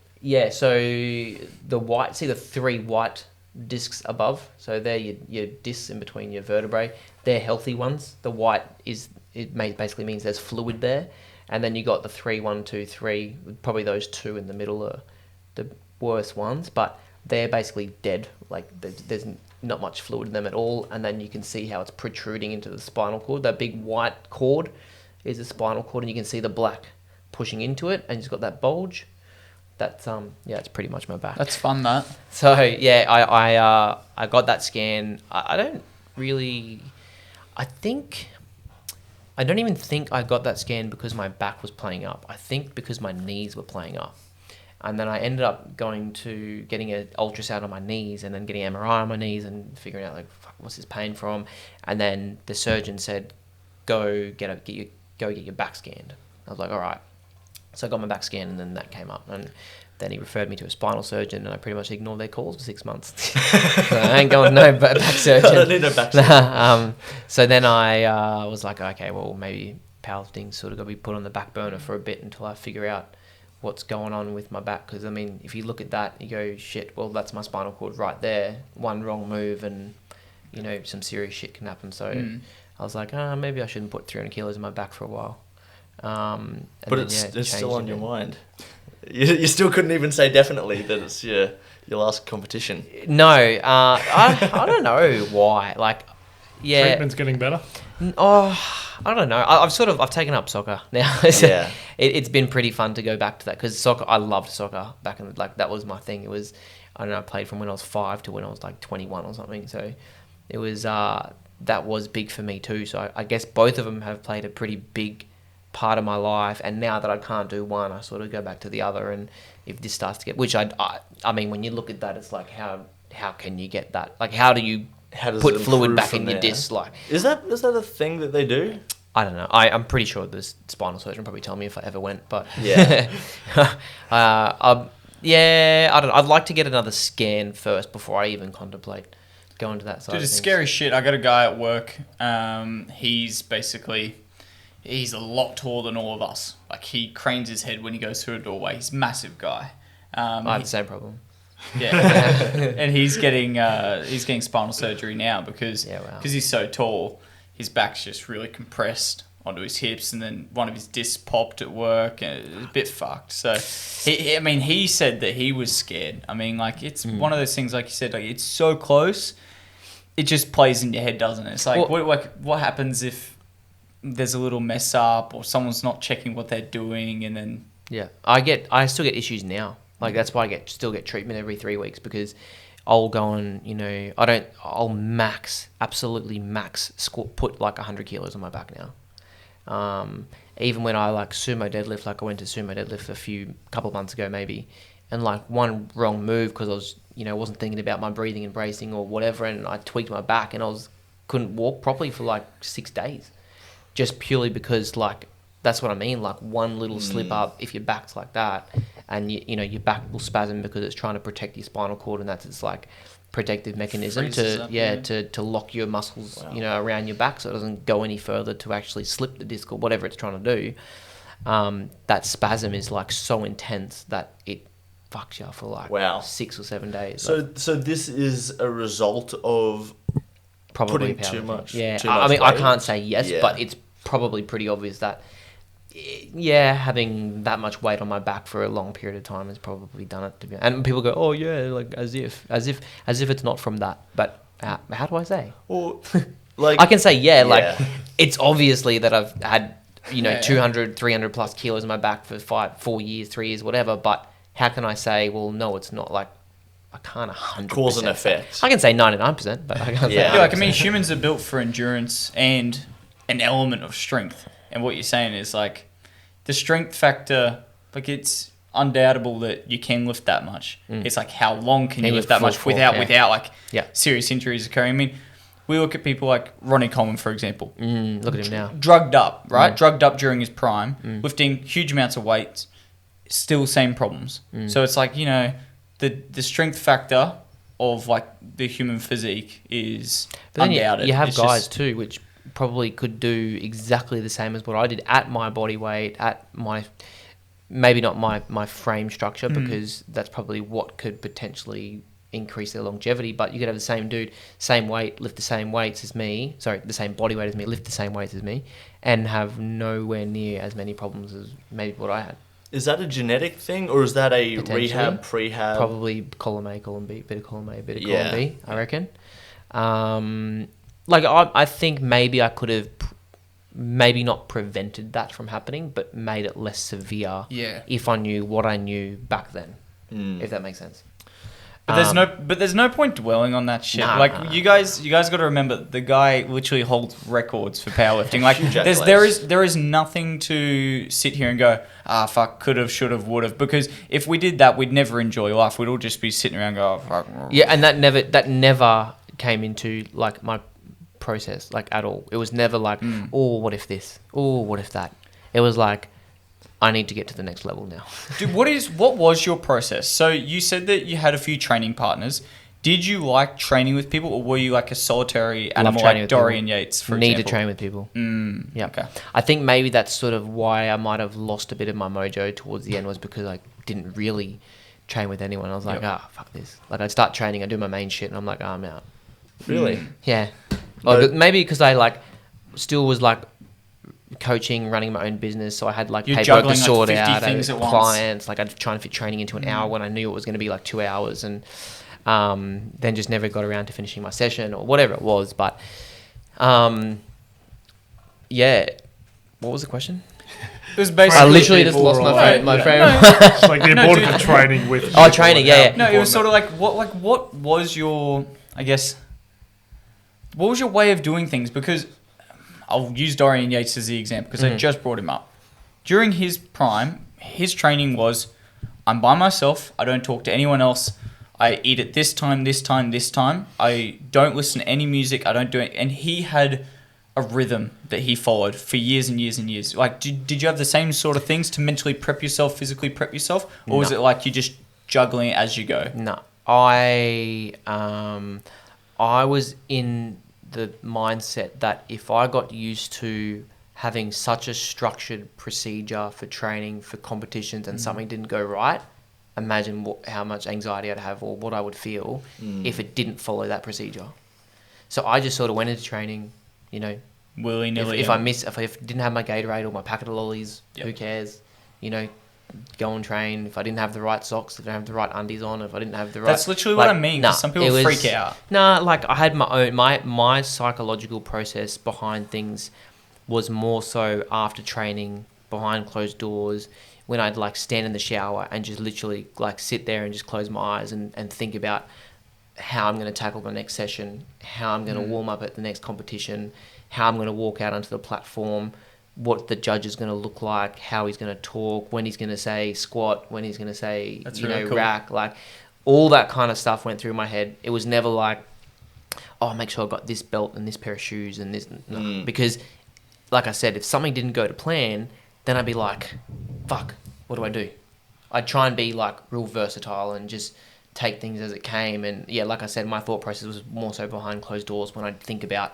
3 white discs above, so they're your discs in between your vertebrae. They're healthy ones. The white basically means there's fluid there, and then you got the 3, 1, 2, 3. Probably those 2 in the middle are the worst ones, but they're basically dead. Like there's not much fluid in them at all, and then you can see how it's protruding into the spinal cord. That big white cord is the spinal cord, and you can see the black pushing into it, and it's got that bulge. That's it's pretty much my back. That's fun, that. So I got that scan. I don't even think I got that scan because my back was playing up. I think because my knees were playing up. And then I ended up getting an ultrasound on my knees, and then getting an MRI on my knees, and figuring out fuck, what's this pain from? And then the surgeon said, go get your back scanned. I was like, all right. So I got my back scan, and then that came up, and then he referred me to a spinal surgeon, and I pretty much ignored their calls for 6 months. So I ain't going no back surgeon. I don't need no back surgeon. So then I was like, okay, well maybe powerlifting sort of got to be put on the back burner for a bit until I figure out what's going on with my back. Because I mean, if you look at that, you go, shit, well that's my spinal cord right there. One wrong move, and some serious shit can happen. So I was like, maybe I shouldn't put 300 kilos in my back for a while. But it's still on your mind. You still couldn't even say definitely that it's your last competition. No, I don't know why. Treatment's getting better. I don't know. I've taken up soccer now. So Yeah. It's been pretty fun to go back to that, because soccer, I loved soccer back in that was my thing. It was, I don't know, I played from when I was 5 to when I was 21 or something. So it was that was big for me too. So I guess both of them have played a pretty big part of my life, and now that I can't do one, I sort of go back to the other. And if this starts to get, which I mean, when you look at that, it's like how can you get that? Like how do you put fluid back in your disc? Like is that a thing that they do? I don't know. I'm pretty sure the spinal surgeon probably tell me if I ever went, but yeah. Yeah, I don't know. I'd like to get another scan first before I even contemplate going to that side. Dude, it's scary shit. I got a guy at work. He's a lot taller than all of us. Like he cranes his head when he goes through a doorway. He's a massive guy. I have the same problem. Yeah, and he's getting spinal surgery now because he's so tall. his back's just really compressed onto his hips, and then one of his discs popped at work, and it was a bit fucked. So, he said that he was scared. I mean, like, it's one of those things, like you said, like, it's so close, it just plays in your head, doesn't it? It's like, what happens if there's a little mess up, or someone's not checking what they're doing, and then... Yeah, I still get issues now. Like, that's why I still get treatment every 3 weeks, because I'll go on, I'll absolutely max put like 100 kilos on my back now. Even when I like sumo deadlift, like I went to sumo deadlift a couple of months ago maybe, and like one wrong move because I was, wasn't thinking about my breathing and bracing or whatever, and I tweaked my back and couldn't walk properly for like 6 days, just purely because like, that's what I mean, like one little slip up, if your back's like that, and your back will spasm because it's trying to protect your spinal cord, and that's its like protective mechanism to lock your muscles around your back so it doesn't go any further to actually slip the disc or whatever it's trying to do. That spasm is like so intense that it fucks you for like 6 or 7 days. So this is a result of probably putting too much. Yeah, too much I mean, weight. I can't say yes, but it's probably pretty obvious that having that much weight on my back for a long period of time has probably done it. And people go, oh yeah, like as if it's not from that. But how do I say? Well, like I can say like it's obviously that I've had 200, 300 plus kilos on my back for 4 years, 3 years, whatever. But how can I say? Well, no, it's not. Like I can't 100% cause and effect. I can say 99%, but I can't say 100%. Yeah, like I mean, humans are built for endurance and an element of strength. And what you're saying is like the strength factor, like it's undoubtable that you can lift that much. It's like how long can you lift that much without like serious injuries occurring? I mean, we look at people like Ronnie Coleman, for example. Look at him now. Drugged up, right? Drugged up during his prime, lifting huge amounts of weights, still same problems. So it's like, the strength factor of like the human physique is undoubted. You have guys too, which probably could do exactly the same as what I did at my body weight, at my maybe not my frame structure, because that's probably what could potentially increase their longevity. But you could have the same dude, same weight, lift the same weights as me, the same body weight as me, lift the same weights as me, and have nowhere near as many problems as maybe what I had. Is that a genetic thing, or is that a rehab, prehab? Probably column A, column B, bit of column A, bit of column B, I reckon. Like, I think maybe I could have maybe not prevented that from happening, but made it less severe if I knew what I knew back then, if that makes sense. But there's no point dwelling on that shit. You guys got to remember, the guy literally holds records for powerlifting. Like there is nothing to sit here and go, fuck, could have, should have, would have. Because if we did that, we'd never enjoy life. We'd all just be sitting around going, oh, fuck. Yeah, and that never came into like my process like at all. It was never like, oh, what if this? Oh, what if that? It was like, I need to get to the next level now. Dude, what was your process? So you said that you had a few training partners. Did you like training with people, or were you like a solitary animal like Dorian Yates, for example? Need to train with people. Yeah. Okay. I think maybe that's sort of why I might have lost a bit of my mojo towards the end, was because I didn't really train with anyone. I was like, fuck this. Like, I'd start training, I'd do my main shit, and I'm like, I'm out. Really? Yeah. Like, maybe because I like still was like coaching, running my own business, so I had like paperwork to sort out, clients, like I'd try and fit training into an hour when I knew it was going to be like 2 hours, and then just never got around to finishing my session or whatever it was. But what was the question? It was basically, I literally just lost my frame. It's like the importance of training with people. Training, No, it was sort of like what was your, I guess, what was your way of doing things? Because I'll use Dorian Yates as the example, because I just brought him up. During his prime, his training was, I'm by myself, I don't talk to anyone else, I eat at this time, this time, this time, I don't listen to any music, I don't do it. And he had a rhythm that he followed for years and years and years. Like, did you have the same sort of things to mentally prep yourself, physically prep yourself? Or was it like you just juggling it as you go? No. I was in the mindset that if I got used to having such a structured procedure for training for competitions and something didn't go right, imagine how much anxiety I'd have or what I would feel if it didn't follow that procedure. So I just sort of went into training, willy-nilly. If I didn't have my Gatorade or my packet of lollies, Yep. who cares? You know, go and train. If I didn't have the right socks, if I didn't have the right undies on, if I didn't have the right... That's literally what I mean, 'cause some people freak out. Nah, like I had my own... My psychological process behind things was more so after training, behind closed doors, when I'd like stand in the shower and just literally like sit there and just close my eyes and think about how I'm going to tackle the next session, how I'm going to warm up at the next competition, how I'm going to walk out onto the platform, what the judge is going to look like, how he's going to talk, when he's going to say squat, when he's going to say, That's you really know, cool. rack, like all that kind of stuff went through my head. It was never like, oh, make sure I got this belt and this pair of shoes and this, no. Because like I said, if something didn't go to plan, then I'd be like, fuck, what do I do? I'd try and be like real versatile and just take things as it came. And yeah, like I said, my thought process was more so behind closed doors when I'd think about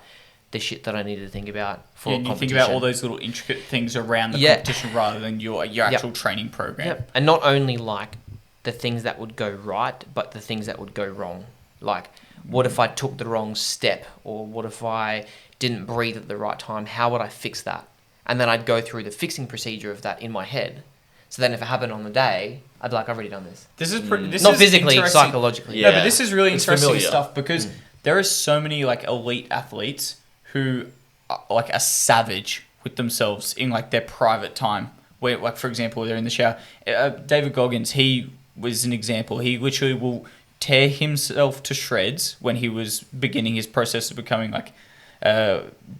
the shit that I needed to think about for a And you competition. think about all those little intricate things around the competition rather than your actual training program. Yep. And not only like the things that would go right, but the things that would go wrong. Like, what if I took the wrong step? Or what if I didn't breathe at the right time? How would I fix that? And then I'd go through the fixing procedure of that in my head. So then if it happened on the day, I'd be like, I've already done this. This is Not physically, interesting. psychologically. Yeah, but this is really It's interesting familiar. stuff because there are so many like elite athletes who are, like are savage with themselves in like their private time. Where, like for example, they're in the shower. David Goggins, he was an example. He literally will tear himself to shreds when he was beginning his process of becoming like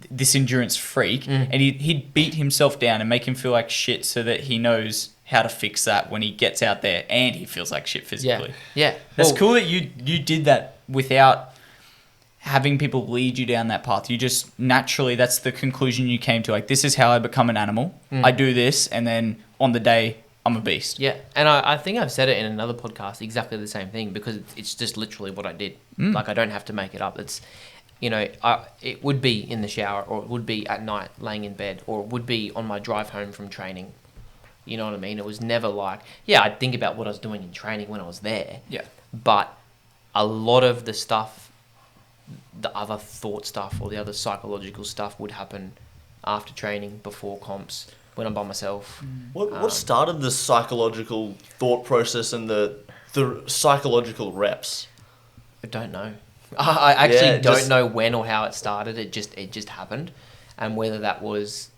this endurance freak, and he'd beat himself down and make him feel like shit so that he knows how to fix that when he gets out there and he feels like shit physically. Yeah. That's cool that you did that without having people lead you down that path. You just naturally, that's the conclusion you came to. Like, this is how I become an animal. I do this, and then on the day, I'm a beast. Yeah, and I think I've said it in another podcast, exactly the same thing, because it's just literally what I did. Like, I don't have to make it up. It's, you know, it would be in the shower, or it would be at night laying in bed, or it would be on my drive home from training. You know what I mean? It was never like, yeah, I'd think about what I was doing in training when I was there. Yeah. But a lot of the stuff, the other thought stuff or the other psychological stuff would happen after training, before comps, when I'm by myself. What started the psychological thought process and the psychological reps? I don't know. I actually don't just- know when or how it started. It just happened, and whether that was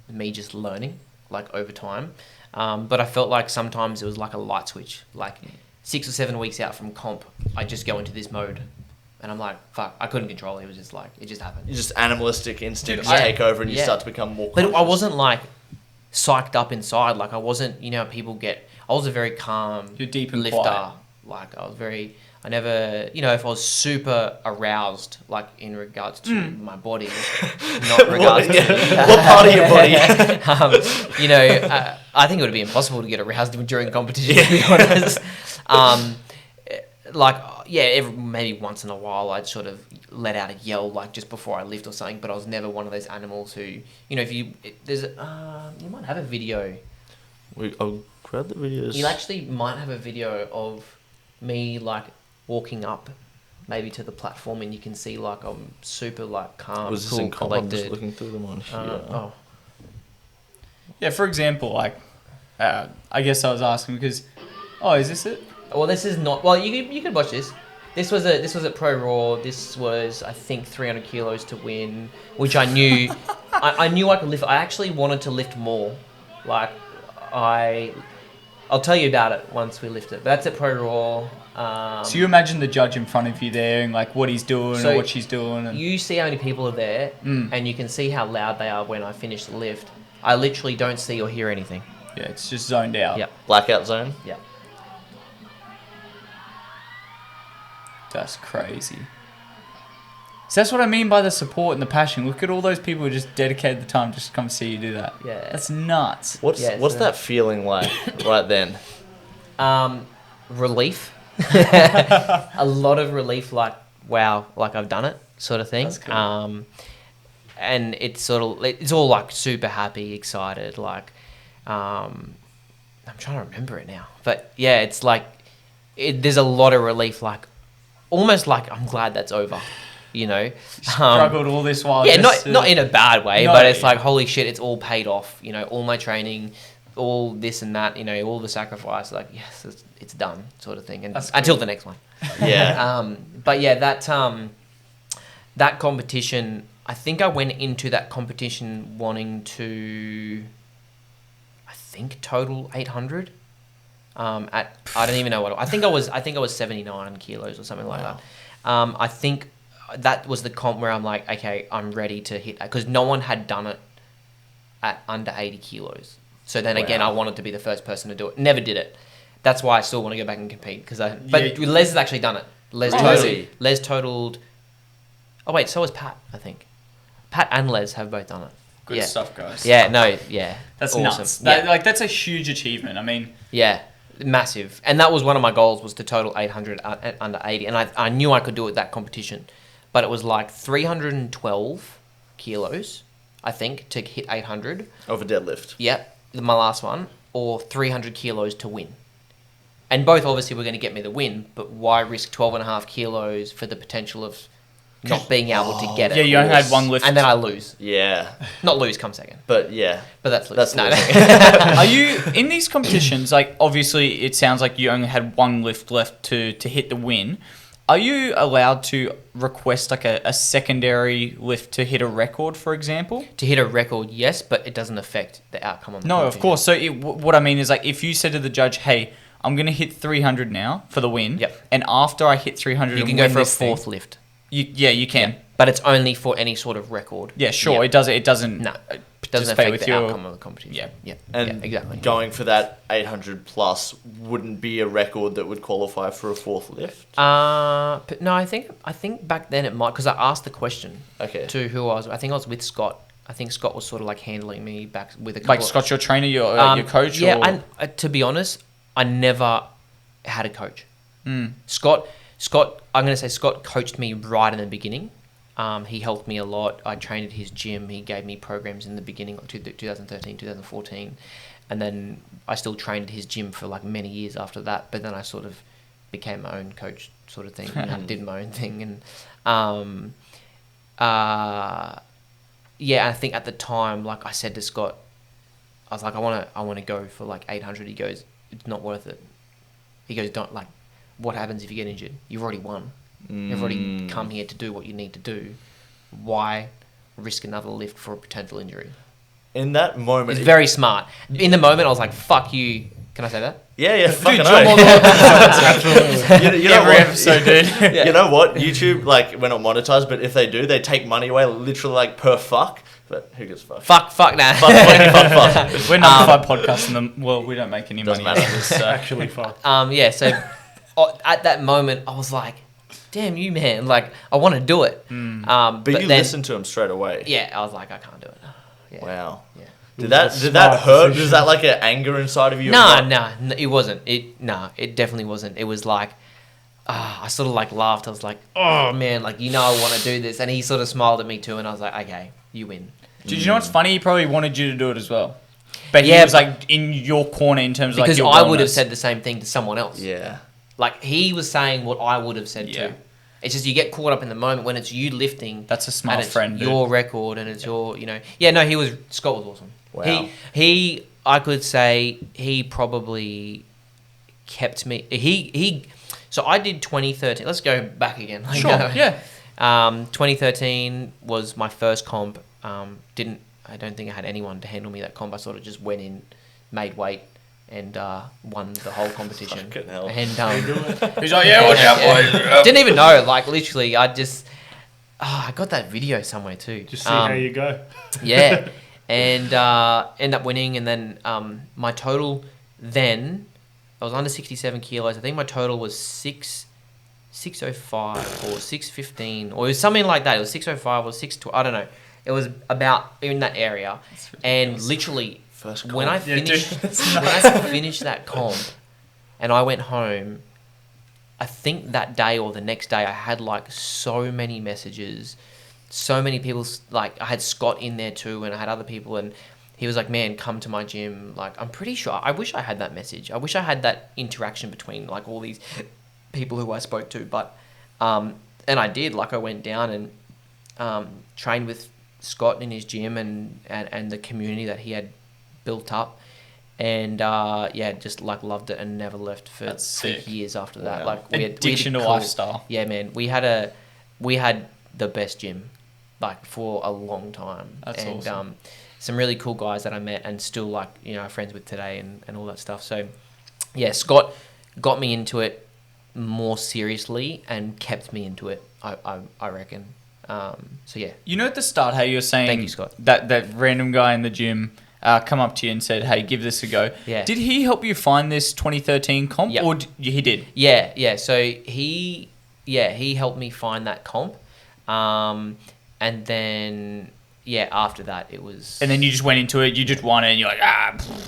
me just learning, like over time. But I felt like sometimes it was like a light switch. Like 6 or 7 weeks out from comp, I just go into this mode, and I'm like, fuck, I couldn't control it. It was just like, it just happened. You just animalistic instincts Dude, take over and you start to become more But conscious. I wasn't like psyched up inside. Like I wasn't, you know, people get. I was a very calm You're deep and lifter. quiet. Like I was very. I never, you know, if I was super aroused, like in regards to my body, not regards to what part of your body? you know, I think it would be impossible to get aroused during competition, to be honest. Like, yeah, maybe once in a while I'd sort of let out a yell, like just before I lift or something, but I was never one of those animals who, you know, you might have a video. I'll grab the videos. You actually might have a video of me, like, walking up maybe to the platform, and you can see, like, I'm super, like, calm, Was this cool, in comp? I'm collected. just looking through them on here. Yeah, for example, like, I guess I was asking because, is this it? Well, this is not. Well, you could watch this. This was at Pro Raw. This was, I think, 300 kilos to win, which I knew. I knew I could lift. I actually wanted to lift more. Like, I'll tell you about it once we lift it. But that's at Pro Raw. So you imagine the judge in front of you there and like what he's doing or what she's doing. And You see how many people are there, and you can see how loud they are when I finish the lift. I literally don't see or hear anything. yeah, it's just zoned out. Yep. Blackout zone. Yep. That's crazy. So that's what I mean by the support and the passion. Look at all those people who just dedicated the time just to come see you do that. Yeah. That's nuts. What's Yeah, what's so- that feeling like right then? Relief. A lot of relief, like, wow, like I've done it, sort of thing. That's cool. And it's all like super happy, excited, like, I'm trying to remember it now, but yeah, it's like, there's a lot of relief, like, almost like I'm glad that's over. you know. Struggled all this while. Yeah, just not in a bad way, No, but it's yeah. like, holy shit, it's all paid off. You know, all my training, all this and that, you know, all the sacrifice, like, yes, it's done, sort of thing. And That's until cool. the next one. Yeah. But yeah, that competition, I think I went into that competition wanting to, I think, total 800. I don't even know what I think I was 79 kilos or something like that. I think that was the comp where I'm like, okay, I'm ready to hit, because no one had done it at under 80 kilos. So then again, I wanted to be the first person to do it. Never did it. That's why I still want to go back and compete, but Les has actually done it. Les totaled. Oh wait, so has Pat. I think Pat and Les have both done it. Good stuff, guys. Yeah, no, yeah, That's awesome. nuts. That's a huge achievement. I mean, yeah, massive. And that was one of my goals, was to total 800 at under 80, and I knew I could do it at that competition, but it was like 312 kilos, I think, to hit 800. Of a deadlift. Yep, my last one, or 300 kilos to win. And both obviously were going to get me the win, but why risk 12.5 kilos for the potential of not being able to get it? yeah, you only had one lift. And then I lose. Yeah. Not lose, come second. But yeah. But that's lose. That's no, losing. Are you in these competitions? Like, obviously, it sounds like you only had one lift left to hit the win. Are you allowed to request like a secondary lift to hit a record, for example? To hit a record, yes, but it doesn't affect the outcome of the No, of competition. course. So what I mean is, like, if you said to the judge, "Hey, I'm going to hit 300 now for the win," Yep. and after I hit 300, You and can go win for a this thing, fourth lift. you can. But it's only for any sort of record. Yeah, sure. Yeah. It doesn't. No, it doesn't participate affect with the your- outcome of the competition. Yeah. Yeah, And yeah, exactly. going for that 800 plus wouldn't be a record that would qualify for a fourth lift. But no, I think back then it might, because I asked the question Okay. to who I think I was with Scott. I think Scott was sort of like handling me back with a couple Like of- Scott's your trainer, your coach. Yeah, or? and to be honest, I never had a coach. Mm. Scott, I'm going to say Scott coached me right in the beginning. He helped me a lot. I trained at his gym. He gave me programs in the beginning of 2013, 2014. And then I still trained at his gym for like many years after that. But then I sort of became my own coach sort of thing. And did my own thing. And yeah, I think at the time, like I said to Scott, I was like, I want to go for like 800. He goes, it's not worth it. He goes, don't, like, what happens if you get injured? You've already won. You've already come here to do what you need to do. Why risk another lift for a potential injury? In that moment... It's very smart. In the moment, I was like, fuck you. Can I say that? Yeah, fucking Dude, oath. jump on the Absolutely. You know every what? episode, dude. Yeah. You know what? YouTube, like, we're not monetized, but if they do, they take money away literally, like, per fuck. But who gives a fuck? Fuck, nah. Fuck. We're number 5 podcast in the well. We don't make any Doesn't money out matter. of this. So. Actually, fuck. Yeah, so at that moment, I was like, damn you, man. Like, I want to do it. But you then, listened to him straight away. Yeah, I was like, I can't do it. Yeah. Wow. Yeah. Did was a that smart hurt? decision. Was that like an anger inside of you? Nah, it wasn't. It definitely wasn't. It was like, I sort of like laughed. I was like, oh man, like, you know, I want to do this. And he sort of smiled at me too. And I was like, okay, you win. Did you know what's funny? He probably wanted you to do it as well. But he Yeah, was like in your corner in terms of Because like your I would have wellness. said the same thing to someone else. Yeah. Like, he was saying what I would have said Yeah. too. It's just you get caught up in the moment when it's you lifting. That's a smart and it's friend, dude. your record and it's your, you know. Yeah, no, Scott was awesome. Wow. He I could say he probably kept me. So I did 2013. Let's go back again. Sure, yeah. 2013 was my first comp. I don't think I had anyone to handle me that comp. I sort of just went in, made weight, and won the whole competition. Fucking hell. And He's like, yeah, watch out, boy. didn't even know. Like, literally, I just... I got that video somewhere too. Just see how you go. Yeah. And end up winning. And then my total then... I was under 67 kilos. I think my total was 605 or 615. Or it was something like that. It was 605 or 612. I don't know. It was about in that area. And literally... First When I comp. finished that comp and I went home, I think that day or the next day I had like so many messages, so many people, like I had Scott in there too and I had other people and he was like, man, come to my gym. Like, I'm pretty sure, I wish I had that message. I wish I had that interaction between like all these people who I spoke to, but I did. Like I went down and trained with Scott in his gym and the community that he had built up. And just like loved it and never left for years after that. Wow. Like Addiction to lifestyle. Yeah, man. We had the best gym like for a long time. That's awesome. Some really cool guys that I met and still like, you know, friends with today and all that stuff. So yeah, Scott got me into it more seriously and kept me into it, I reckon. So yeah. You know at the start how you were saying Thank you, Scott. that random guy in the gym come up to you and said, hey, give this a go. Yeah. Did he help you find this 2013 comp? Yep. Or he did? Yeah. So he helped me find that comp. And then after that it was. And then you just went into it, you just won it, and you're like,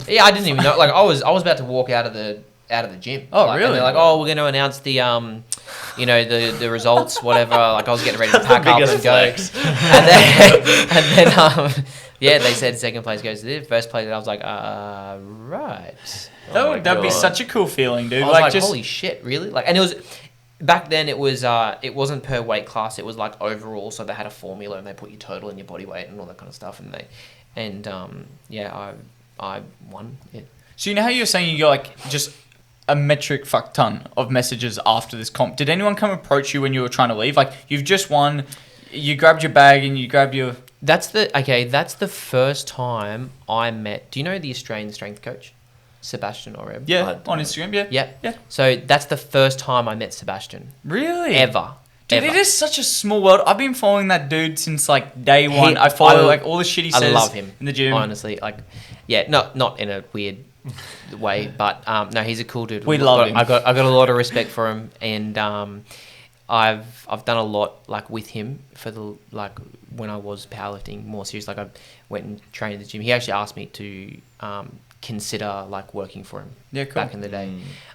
Yeah, I didn't even know. Like I was about to walk out of the gym. Oh, like, really? And they're like, oh, we're going to announce the the results, whatever. Like I was getting ready to pack up and go. And then they said second place goes to this, first place. And I was like, right. That'd be such a cool feeling, dude. I was like, holy shit, really? Like, and it was. Back then, it wasn't per weight class. It was like overall. So they had a formula, and they put your total and your body weight and all that kind of stuff. I won it. So you know how you were saying you got like just a metric fuck ton of messages after this comp. Did anyone come approach you when you were trying to leave? Like you've just won, you grabbed your bag and you grabbed your. That's the first time I met. Do you know the Australian strength coach, Sebastian Oreb? Yeah, on Instagram. Yeah. So that's the first time I met Sebastian. Really? Ever. Dude, Ever. it is such a small world. I've been following that dude since like day one. I follow like all the shit he says. I love him in the gym. Honestly, like, not in a weird way, but no, he's a cool dude. We love him. I got a lot of respect for him, and I've done a lot like with him for the like when I was powerlifting more serious. Like I went and trained in the gym. He actually asked me to consider like working for him. Yeah, cool. Back in the day,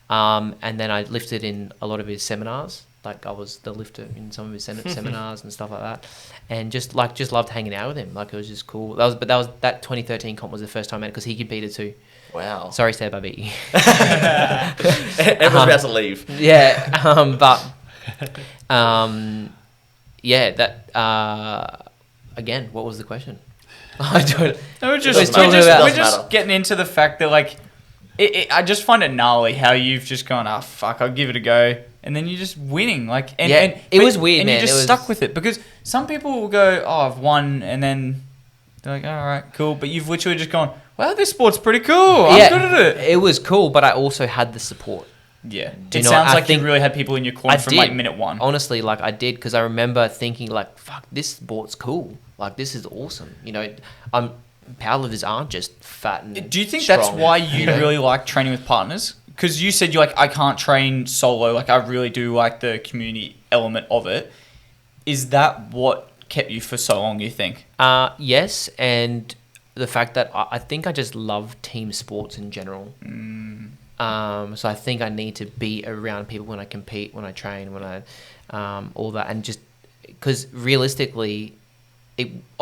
and then I lifted in a lot of his seminars. Like I was the lifter in some of his seminars and stuff like that, and just loved hanging out with him. Like it was just cool. That 2013 comp was the first time I met because he competed too. Wow. Sorry, Seb, I beat you. Everyone's about to leave. Yeah, again, what was the question? I don't. We're Doesn't just matter. getting into the fact that like, I just find it gnarly how you've just gone, fuck, I'll give it a go. And then you're just winning, like, and it was weird, and man. you're just stuck with it because some people will go, I've won, and then they're like, all right, cool. But you've literally just gone, wow, this sport's pretty cool. I'm good at it. It was cool, but I also had the support. Yeah, Do you it know, sounds I like you think really had people in your corner from like minute one. Honestly, like I did because I remember thinking like, fuck, this sport's cool. Like this is awesome. You know, powerlifters aren't just fat and. Do you think strong, that's why you really like training with partners? Because you said you're like, I can't train solo. Like, I really do like the community element of it. Is that what kept you for so long, you think? Yes, and the fact that I think I just love team sports in general. So I think I need to be around people when I compete, when I train, when I all that. And just because realistically,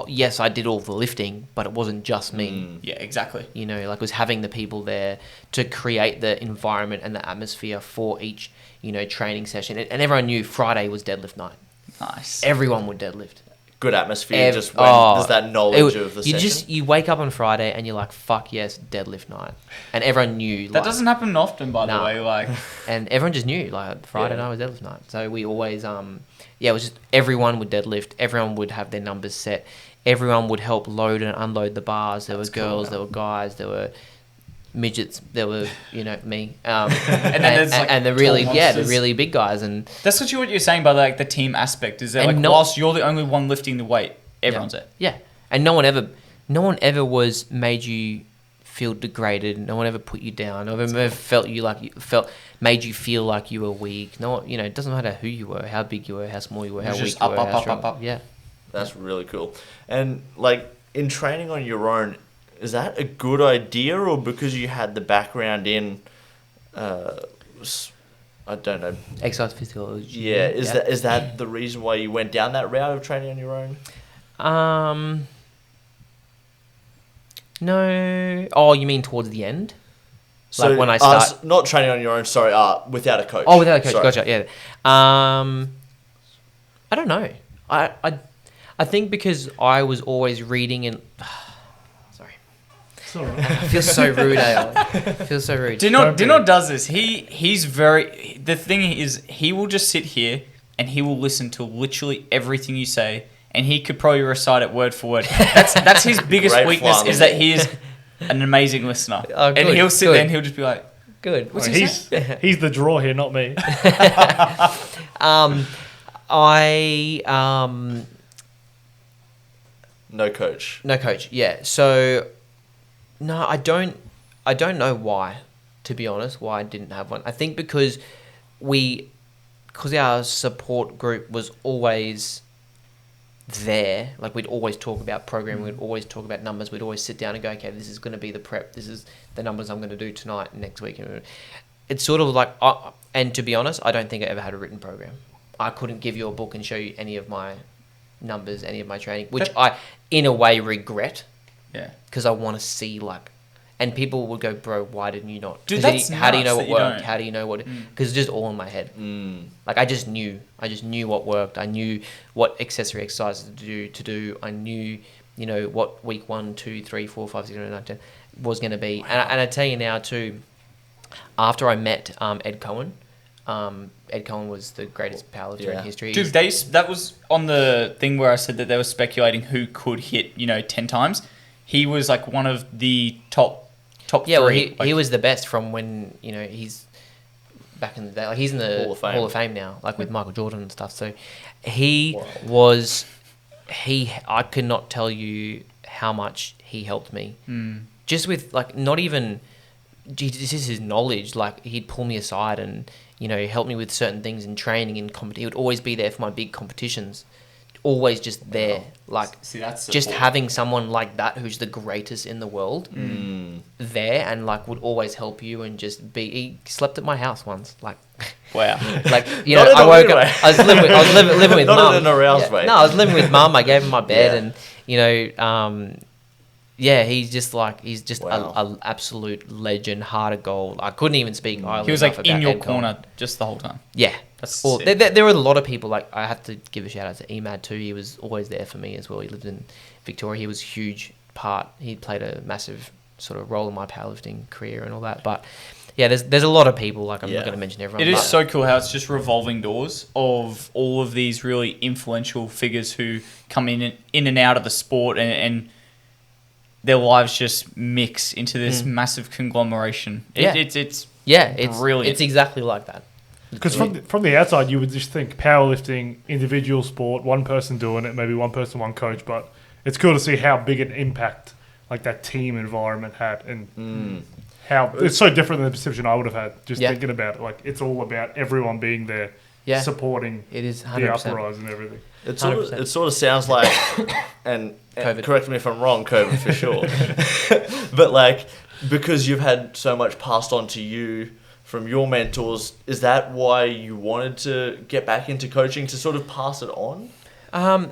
yes, I did all the lifting, but it wasn't just me. Yeah, exactly. You know, like it was having the people there to create the environment and the atmosphere for each, training session. And everyone knew Friday was deadlift night. Nice. Everyone would deadlift. Good atmosphere, just when there's that knowledge of the session. You wake up on Friday and you're like, fuck yes, deadlift night. And everyone knew. That doesn't happen often, by the way. Like, and everyone just knew, like, Friday night was deadlift night. So we always, it was just everyone would deadlift. Everyone would have their numbers set. Everyone would help load and unload the bars. There were girls, there were guys, there were midgets, there were, me. And then there's like and the really, monsters. the really big guys. And that's what you're saying by like the team aspect is that like whilst you're the only one lifting the weight, everyone's it. Yeah. And no one ever was made you feel degraded. No one ever put you down. No one ever made you feel like you were weak. No, it doesn't matter who you were, how big you were, how small you were, how weak you were, how strong. Up. Yeah. That's really cool. And like in training on your own, is that a good idea, or because you had the background in, I don't know, exercise physiology? Yeah, is that the reason why you went down that route of training on your own? No. Oh, you mean towards the end? So like when I start, not training on your own. Sorry, without a coach. Oh, without a coach. Sorry. Gotcha. Yeah. I don't know. I think because I was always reading and sorry, It's all right. I feel so rude. I feel so rude. Dinot does this. He's very. The thing is, he will just sit here and he will listen to literally everything you say, and he could probably recite it word for word. That's his biggest Great weakness fun. is that he is an amazing listener. Oh, and good, he'll sit good. there and he'll just be like, Good. What's Well, he he's the draw here, not me. No coach. No coach. Yeah. So no, I don't know why, to be honest, why I didn't have one. I think because our support group was always there. Like, we'd always talk about programming, we'd always talk about numbers, we'd always sit down and go, okay, this is going to be the prep, this is the numbers I'm going to do tonight and next week. It's sort of like, and to be honest, I don't think I ever had a written program. I couldn't give you a book and show you any of my numbers, any of my training, which I, in a way, regret. Yeah. Because I want to see, like, and people would go, bro, why didn't you not? Dude, 'Cause that's how do you know nuts what that you worked? don't. How do you know what? Because it's just all in my head. Like, I just knew what worked. I knew what accessory exercises to do. I knew, what week 1, 2, 3, 4, 5, 6, 7, 8, 9, 10 was going to be. Wow. And I tell you now too, after I met 𝗏𝗏𝗏𝗏, 𝗏𝗏𝗏𝗏 was the greatest powerlifter in history. Dude, that was on the thing where I said that they were speculating who could hit, 10 times. He was like one of the top yeah, three. Well, he was the best from when, he's back in the day. Like, he's in the Hall of Fame now, like with Michael Jordan and stuff. So he I could not tell you how much he helped me. Just with, like, not even, this is his knowledge. Like, he'd pull me aside and, help me with certain things in training and he would always be there for my big competitions. Always just there. Like, See, that's just support. having someone like that who's the greatest in the world there and, like, would always help you and just be. He slept at my house once. Like, Wow. like, Not in I a woke weird up. way. I was living with Not mum. in an aroused way. No, I was living with mum. I gave him my bed, Yeah. and he's just Wow. a absolute legend, heart of gold. I couldn't even speak highly He was enough like in about your 𝗏𝗏𝗏𝗏. corner just the whole time. Yeah. That's Well, sick. there were a lot of people. Like, I have to give a shout out to 𝗏𝗏𝗏𝗏 too. He was always there for me as well. He lived in Victoria. He was a huge part. He played a massive sort of role in my powerlifting career and all that. But yeah, there's a lot of people. Like, I'm not going to mention everyone. It is but so cool how it's just revolving doors of all of these really influential figures who come in and out of the sport and their lives just mix into this massive conglomeration. It's brilliant. It's exactly like that. Because from the outside, you would just think powerlifting, individual sport, one person doing it, maybe one person, one coach. But it's cool to see how big an impact like that team environment had, and how it's so different than the perception I would have had just thinking about it. Like, it's all about everyone being there, supporting It is the 100%. uprise and everything. It sort of sounds like, and COVID. correct me if I'm wrong, COVID for sure. But, like, because you've had so much passed on to you from your mentors, is that why you wanted to get back into coaching, to sort of pass it on? I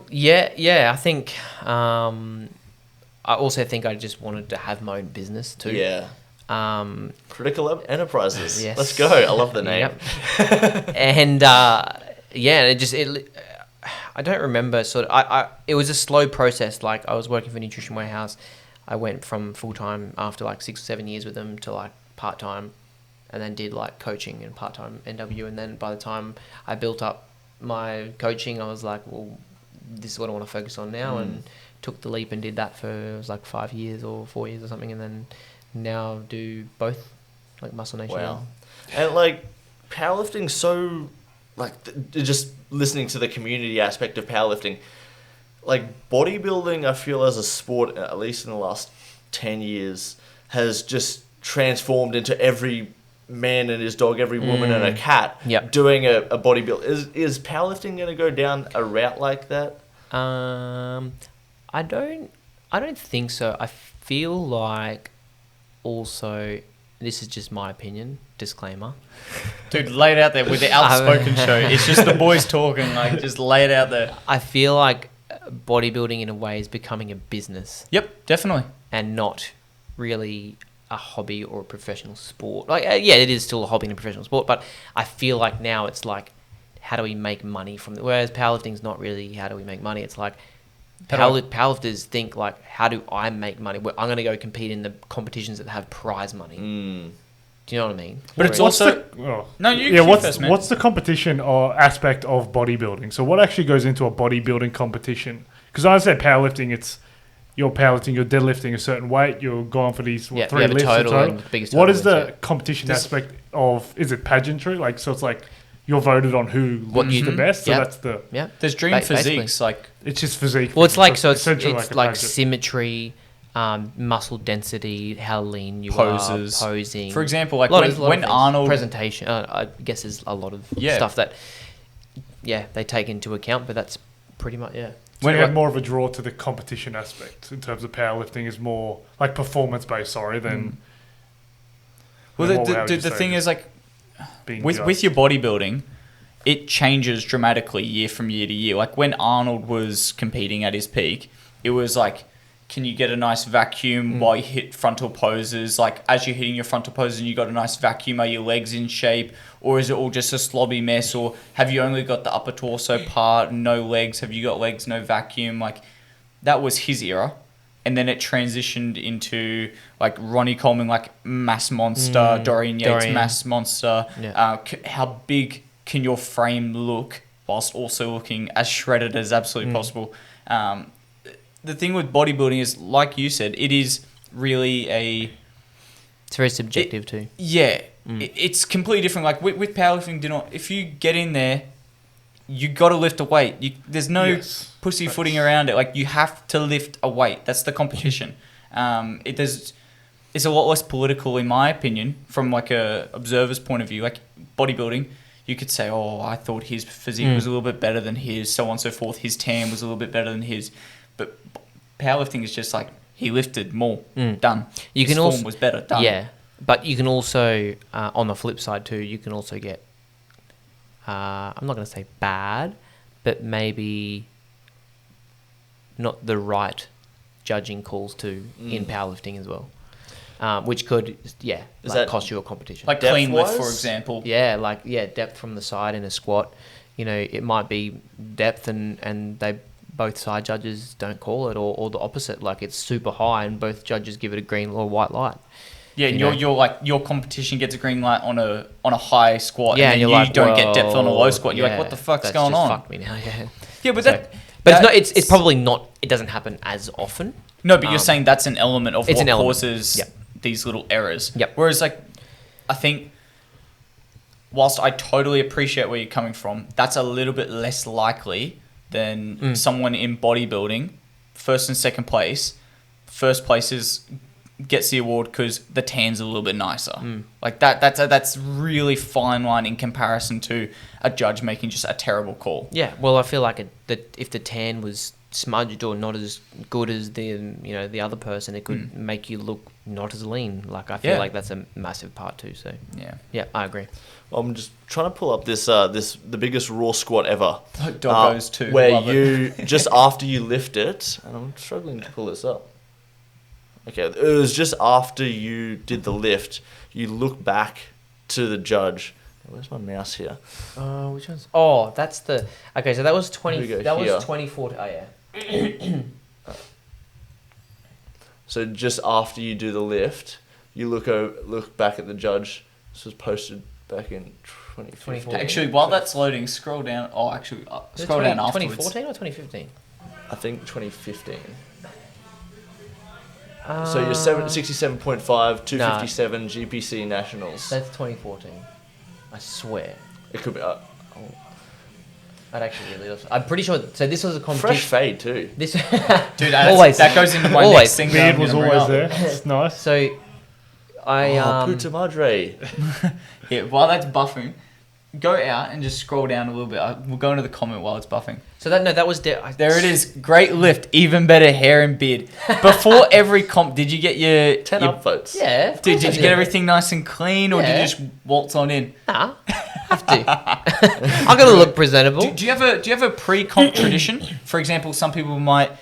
think I also think I just wanted to have my own business too. Yeah. 𝗘𝗘𝗟 Enterprises. Yes. Let's go. I love the name. Yep. And I don't remember it was a slow process. Like, I was working for a nutrition warehouse. I went from full-time after like 6 or 7 years with them to like part-time, and then did like coaching and part-time NW. And then by the time I built up my coaching, I was like, well, this is what I want to focus on now, and took the leap and did that for, it was like 5 years or 4 years or something, and then now do both, like Muscle Nation. Wow. And, like, powerlifting, so, like, just listening to the community aspect of powerlifting, like, bodybuilding, I feel, as a sport, at least in the last 10 years, has just transformed into every man and his dog, every woman and a cat doing a bodybuild. Is powerlifting going to go down a route like that? I don't think so. I feel like, also, this is just my opinion, disclaimer. Dude, lay it out there with the Outspoken Show. It's just the boys talking, like, just lay it out there. I feel like bodybuilding in a way is becoming a business. Yep, definitely. And not really a hobby or a professional sport. Like, it is still a hobby and a professional sport, but I feel like now it's like how do we make money from it? Whereas powerlifting's not really how do we make money. It's like How do powerlifters think like, how do I make money? Well, I'm going to go compete in the competitions that have prize money. Do you know what I mean? But it's Whereas- also What's the competition or aspect of bodybuilding? So what actually goes into a bodybuilding competition? Because I said powerlifting, it's you're powerlifting, you're deadlifting a certain weight, you're going for these Yeah, 3 you have a lifts. total in and the biggest What total is the wins, yeah. competition aspect of? Is it pageantry? Like, so it's like you're voted on who looks the best. So Yeah. that's the. Yeah. there's dream Basically. physiques, like It's just physique. Well, it's like, so essentially it's a like pageant. symmetry, muscle density, how lean you Poses. are, posing. for example, like Lot of when things. Arnold presentation, I guess there's a lot of Yeah. stuff that, they take into account, but that's pretty much, So you have more of a draw to the competition aspect in terms of powerlifting is more like performance based. Than. well, than what we have the to say, thing is like being with judged. your bodybuilding, it changes dramatically year from year to year. Like when Arnold was competing at his peak, it was like, can you get a nice vacuum while you hit frontal poses? Like as you're hitting your frontal poses and you got a nice vacuum, are your legs in shape? Or is it all just a slobby mess? Or have you only got the upper torso part, no legs? Have you got legs, no vacuum? Like that was his era. And then it transitioned into like Ronnie Coleman, like mass monster, Dorian Yates, mass monster. Yeah. How big can your frame look whilst also looking as shredded as absolutely possible? The thing with bodybuilding is, like you said, it is really it's very subjective too. yeah. It's completely different. Like with powerlifting, if you get in there, you got to lift a weight. There's no pussyfooting around it. Like you have to lift a weight. That's the competition. It's a lot less political, in my opinion, from like a observer's point of view. Like bodybuilding, you could say, oh, I thought his physique was a little bit better than his, so on and so forth. His tan was a little bit better than his. But powerlifting is just like, he lifted more, done. You His can form also was better, done. Yeah, but you can also on the flip side too, you can also get I'm not going to say bad, but maybe not the right judging calls too in powerlifting as well, which could that cost you a competition. Like clean lift, for Depth-wise? example. Depth from the side in a squat. It might be depth and they both side judges don't call it, or the opposite. Like it's super high and both judges give it a green or white light. Yeah, and You know? you're like, your competition gets a green light on a high squat, Yeah, and and then you're you like, don't get depth on a low squat. You're yeah, like, what the fuck's that's going just on? Fuck me now. Yeah. Yeah, but So- it's probably not. It doesn't happen as often. No, but you're saying that's an element of it's what an element. causes Yep. these little errors. Yep. Whereas, like, I think, whilst I totally appreciate where you're coming from, that's a little bit less likely than someone in bodybuilding, first and second place. First place gets the award because the tan's a little bit nicer. Like that's really fine line in comparison to a judge making just a terrible call. Yeah, well, I feel like that if the tan was smudged or not as good as the other person, it could make you look not as lean. Like I feel like that's a massive part too. So Yeah. I agree. I'm just trying to pull up the biggest raw squat ever. Doggos too. Where Love it. you, just after you lift it, and I'm struggling to pull this up. Okay, it was just after you did the lift, you look back to the judge. Where's my mouse here? Which one's? Oh, that's the. Okay, so that was 20. Here we go, That here. was 2014. Oh yeah. So just after you do the lift, you look back at the judge. This was posted back in 2015. 2014. Actually, while that's loading, scroll down. Oh, actually, scroll down afterwards. 2014 or 2015? I think 2015. So you're 67.5, 257 GPC nationals. That's 2014. I swear. It could be That actually really does. I'm pretty sure. So this was a competition. fresh fade too. This. Dude, Always. that goes into my Always. next thing. that Beard I'm was gonna bring always up. there. It's nice. So, I 𝗚𝗚𝗩𝗘𝗪. Yeah, while that's buffing, go out and just scroll down a little bit. We'll go into the comment while it's buffing. So that was There it is. Great lift. Even better hair and beard. Before every comp, did you get your 10 your, upvotes. Yeah. of Did course I you get everything nice and clean, or did you Yeah. just waltz on in? Nah, have to. I got to look presentable. Do you have a pre-comp tradition? For example, some people might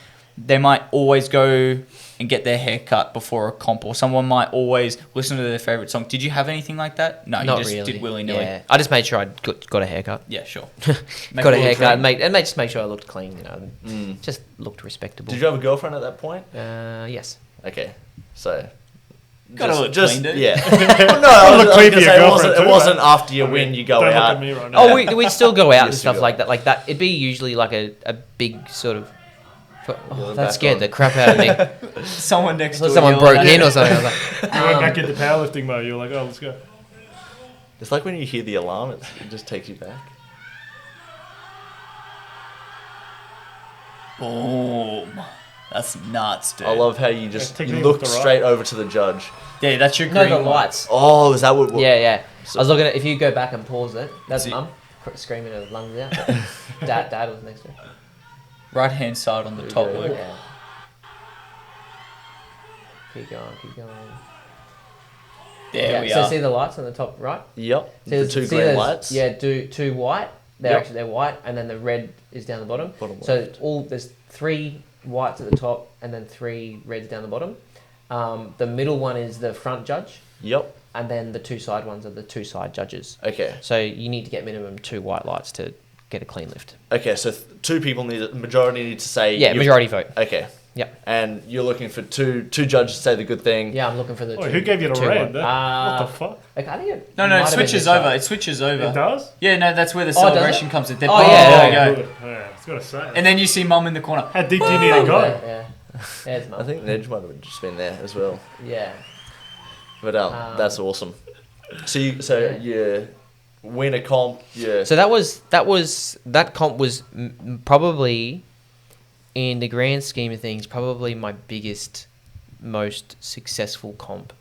they might always go and get their hair cut before a comp, or someone might always listen to their favorite song. Did you have anything like that? No, Not you just really. did willy-nilly. Yeah, I just made sure I got a haircut. Yeah, sure. Got a haircut and just make sure I looked clean. Just looked respectable. Did you have a girlfriend at that point? Yes. Okay, so. Gotta look clean, dude. Yeah. Well, no, I was look gonna clean for your say girlfriend it too, wasn't man. after you win, you go Don't out. look at me right now. Oh, we'd still go out and Yes, stuff you like go. that. Like that, it'd be usually like a big sort of. You're That back scared on. the crap out of me. Someone next So door someone yelling broke at in you. or something. I was like, You went back into powerlifting mode. You were like, oh, let's go. It's like when you hear the alarm, it just takes you back. Boom. That's nuts, dude. I love how you just Yeah, you technique looked with the right. straight over to the judge. Yeah, that's your no, green the one. lights. Oh, is that what? Yeah. So- I was looking at. If you go back and pause it, that's See- mum screaming her lungs out. Dad was next to her. Right hand side on the top. go. Luke. Yeah. Keep going. There we so are. see the lights on the top right? Yep. See The two green those- lights. Yeah, two white. They're white, and then the red is down the bottom. Bottom So left. there's 3 whites at the top, and then 3 reds down the bottom. The middle one is the front judge, Yep. and then the 2 side ones are the 2 side judges. Okay. So you need to get minimum 2 white lights to get a clean lift. Okay. So two people majority need to say. Yeah, you've- majority vote. Okay. Yep. And you're looking for two judges to say the good thing. Yeah, I'm looking for the. Oh, 2 who gave you the 2 red? one. What the fuck? Okay, I think it No, might it have been switches this over. side. It switches over. It does? Yeah, no, that's where the Oh, does celebration it? comes in. Oh, yeah, there yeah, we go. Good. Yeah, I was gonna say. And then you see mum in the corner. How deep do you need to go? Yeah. There's mum. I think Nedge might have just been there as well. Yeah. But that's awesome. So Yeah. you win a comp. Yeah. So that comp was probably, in the grand scheme of things, probably my biggest, most successful comp.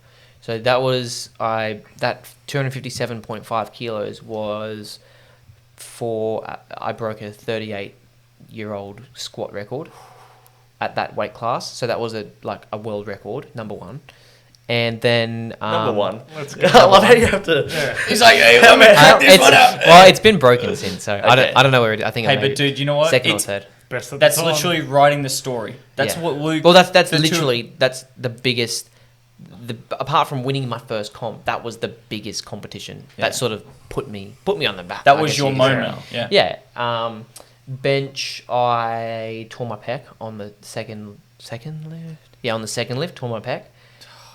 So that was that 257.5 kilos was I broke a 38-year-old squat record at that weight class. So that was a world record, number 1. And then Number 1. Let's go. I love how you have to. Yeah. He's like, hey, let me crack this one up. well, it's been broken since, so Okay. I don't know where it. I think Hey, I but dude, you know what? second or It's- third. Best at That's the time. literally writing the story. That's Yeah. what Luke. Well, that's the two- literally that's the biggest. Apart from winning my first comp, that was the biggest competition. Yeah. That sort of put me on the map. That I was guess your you could say. moment. Yeah. Yeah. Bench, I tore my pec on the second lift. Yeah, on the second lift, tore my pec.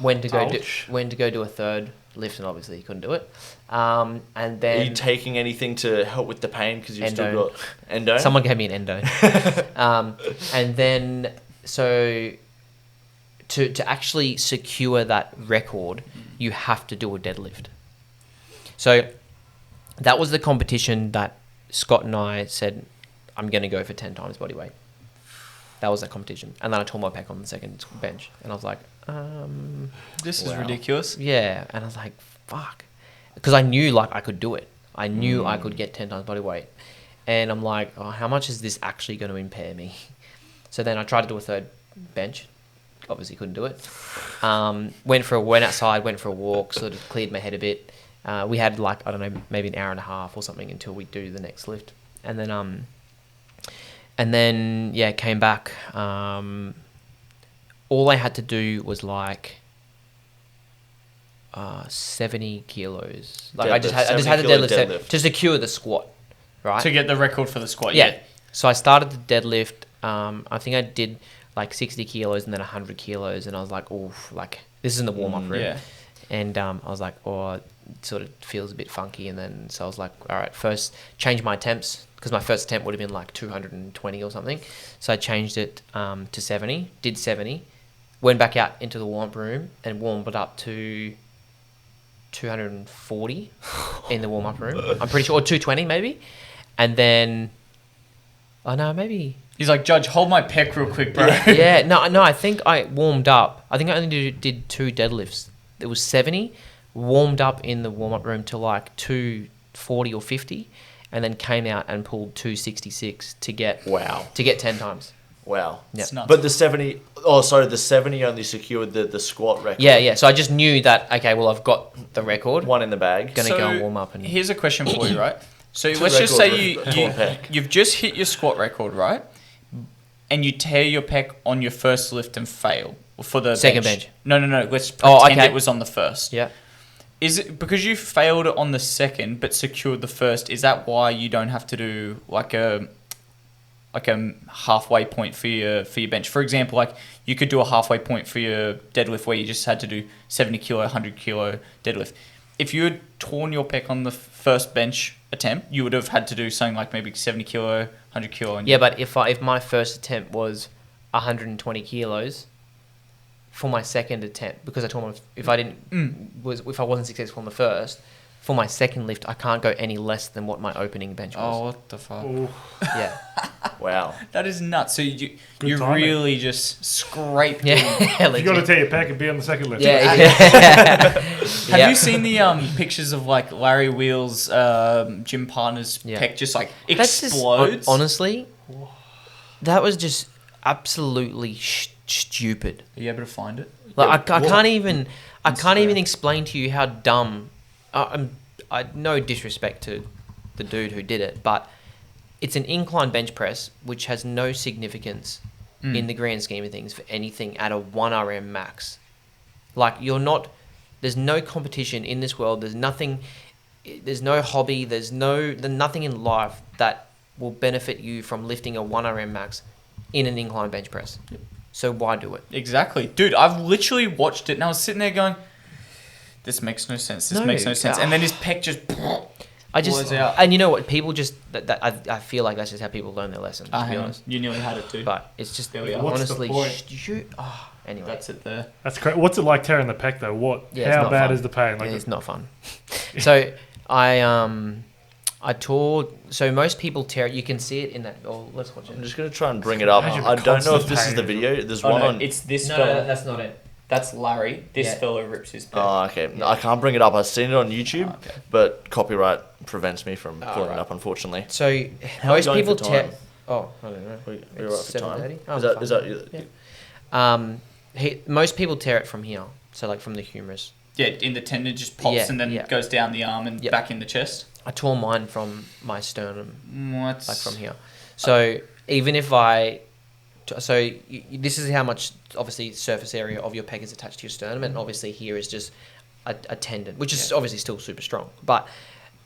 Went to go do a third lift, and obviously couldn't do it. And then Are you taking anything to help with the pain because you've still Endo. got endo? someone gave me an endo. And then so to actually secure that record, you have to do a deadlift. So that was the competition that Scott and I said, I'm going to go for 10 times body weight. That was that competition. And then I tore my pec on the second bench. And I was like, This is Wow. ridiculous. yeah. And I was like, fuck. Because I knew I could do it. I knew I could get 10 times body weight. And I'm like, oh, how much is this actually going to impair me? So then I tried to do a third bench. Obviously couldn't do it. Went outside, went for a walk, sort of cleared my head a bit. We had I don't know, maybe an hour and a half or something until we do the next lift. And then yeah, came back. All I had to do was 70 kilos. I just had to 70 kilo deadlift to secure the squat, right? To get the record for the squat. Yeah. So I started the deadlift. I think I did 60 kilos and then 100 kilos, and I was like, oh, this is in the warm up room. Yeah. And I was like, oh, it sort of feels a bit funky. And then so I was like, all right, first change my attempts, because my first attempt would have been 220 or something. So I changed it to 70, did 70, went back out into the warm up room and warmed it up to 240 in the warm up room. I'm pretty sure, or 220 maybe. And then, oh no, maybe. He's like, Judge, hold my pec real quick, bro. Yeah, no, I think I warmed up. I think I only did 2 deadlifts. It was 70, warmed up in the warm-up room to 240 or 50, and then came out and pulled 266 to get 10 times. Wow. Yeah. It's nuts. But the 70, the 70 only secured the squat record. Yeah. So I just knew that, okay, well, I've got the record. One in the bag. Gonna go and warm up. And Here's a question for you, right? So Two let's just say records with a torn pec. you've just hit your squat record, right? and you tear your pec on your first lift and fail for the Second bench. No. Let's pretend okay. it was on the first. Yeah. Is it because you failed on the second but secured the first? Is that why you don't have to do like a halfway point for your bench? For example, like you could do a halfway point for your deadlift where you just had to do 70 kilo, 100 kilo deadlift. If you had torn your pec on the first bench attempt, you would have had to do something like maybe 70 kilo, 100 kilo. Yeah, but if my first attempt was 120 kilos for my second attempt, because I told myself if I wasn't successful on the first, for my second lift I can't go any less than what my opening bench was. Oh, what the fuck? Ooh. Yeah. Wow. That is nuts. So you timing. really just scraped Yeah. it. You got to tear your pack and be on the second lift. Yeah. Have you seen the pictures of like Larry Wheels' gym partner's pec just like That's just, explodes? honestly, that was just absolutely stupid. Are you able to find it? Like I can't even explain to you how dumb. I no disrespect to the dude who did it, but it's an incline bench press which has no significance in the grand scheme of things for anything at a 1RM max. Like there's no competition in this world. There's nothing. There's no hobby. There's nothing in life that will benefit you from lifting a 1RM max in an incline bench press. Yep. So why do it? Exactly. Dude, I've literally watched it and I was sitting there going, this makes no sense. This makes no sense. And then his pec just blows out. And you know what? People just... I feel like that's just how people learn their lessons, to be honest. You nearly had it too. But it's just... There we are. honestly... What's the point? Anyway. That's it there. That's great. What's it like tearing the pec though? Yeah, how bad fun. is the pain? Like It's not fun. So I tore... So most people tear it. You can see it in that... Oh, let's watch it. I'm just going to try and bring it up. I don't know if this is the video. There's one on... It's this No, fella. that's not it. That's Larry. This fella rips his pec. Oh, okay. Yeah. I can't bring it up. I've seen it on YouTube, but copyright prevents me from pulling it up, unfortunately. So How most are we going people for tear... time? Oh, I don't know. We're right for time. 7:30? Oh, Is that yeah. Most people tear it from here. So like from the humerus. Yeah, in the tendon just pops and then goes down the arm and back in the chest. I tore mine from my sternum. What? Like from here. So even if this is how much obviously surface area of your pec is attached to your sternum, and obviously here is just a tendon, which is obviously still super strong. But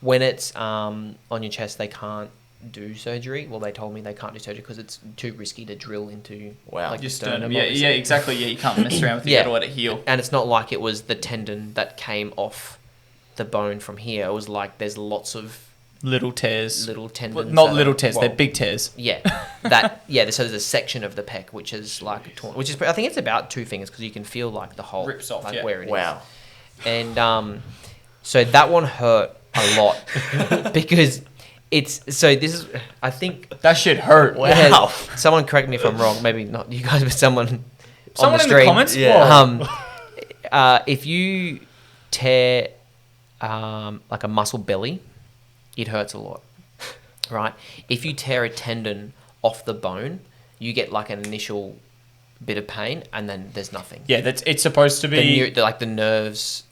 when it's on your chest, they can't do surgery. Well, they told me they can't do surgery because it's too risky to drill into like your sternum. Yeah, exactly. Yeah, you can't mess around with it. You gotta let it heal. And it's not like it was the tendon that came off the bone from here. It was like there's lots of little tears. Little tendons. Well, not little tears, they're big tears. Yeah. So there's a section of the pec which is like torn, which is, I think it's about 2 fingers because you can feel like the whole... Rips off, like where it is. Wow. And so that one hurt a lot because this is, I think... That shit hurt. Wow. Someone correct me if I'm wrong. Maybe not you guys, but someone on the stream. In the comments? Yeah. If you tear like a muscle belly, it hurts a lot, right? If you tear a tendon off the bone, you get like an initial bit of pain, and then there's nothing. Yeah, it's supposed to be the nerves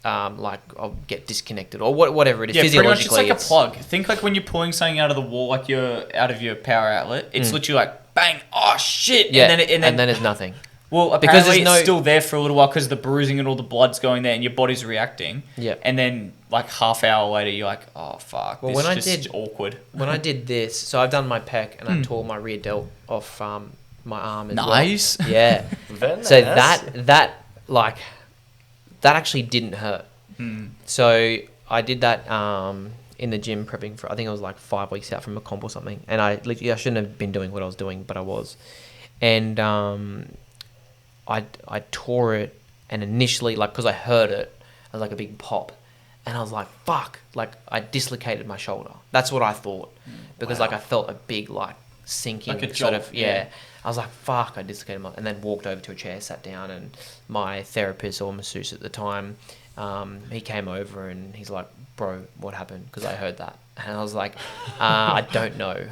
get disconnected or whatever it is. Yeah, physiologically, pretty much it's like a plug. Think like when you're pulling something out of the wall, like you're out of your power outlet. It's literally like bang, oh shit, yeah, and then there's nothing. Well, apparently it's still there for a little while because the bruising and all the blood's going there and your body's reacting. Yeah. And then like half hour later, you're like, oh fuck, Well, this is just awkward. When I did this, so I've done my pec and I tore my rear delt off my arm as nice. well. Yeah. Very So nice. that actually didn't hurt. So I did that in the gym prepping for, I think I was like 5 weeks out from a comp or something. And I shouldn't have been doing what I was doing, but I was. And I tore it, and initially, like, because I heard it, it was like a big pop. And I was like, fuck, like, I dislocated my shoulder. That's what I thought. Because, like, I felt a big, like, sinking like a sort jolt, of, yeah. I was like, fuck, I dislocated my... And then walked over to a chair, sat down, and my therapist or masseuse at the time, he came over and he's like, bro, what happened? Because I heard that. And I was like, I don't know.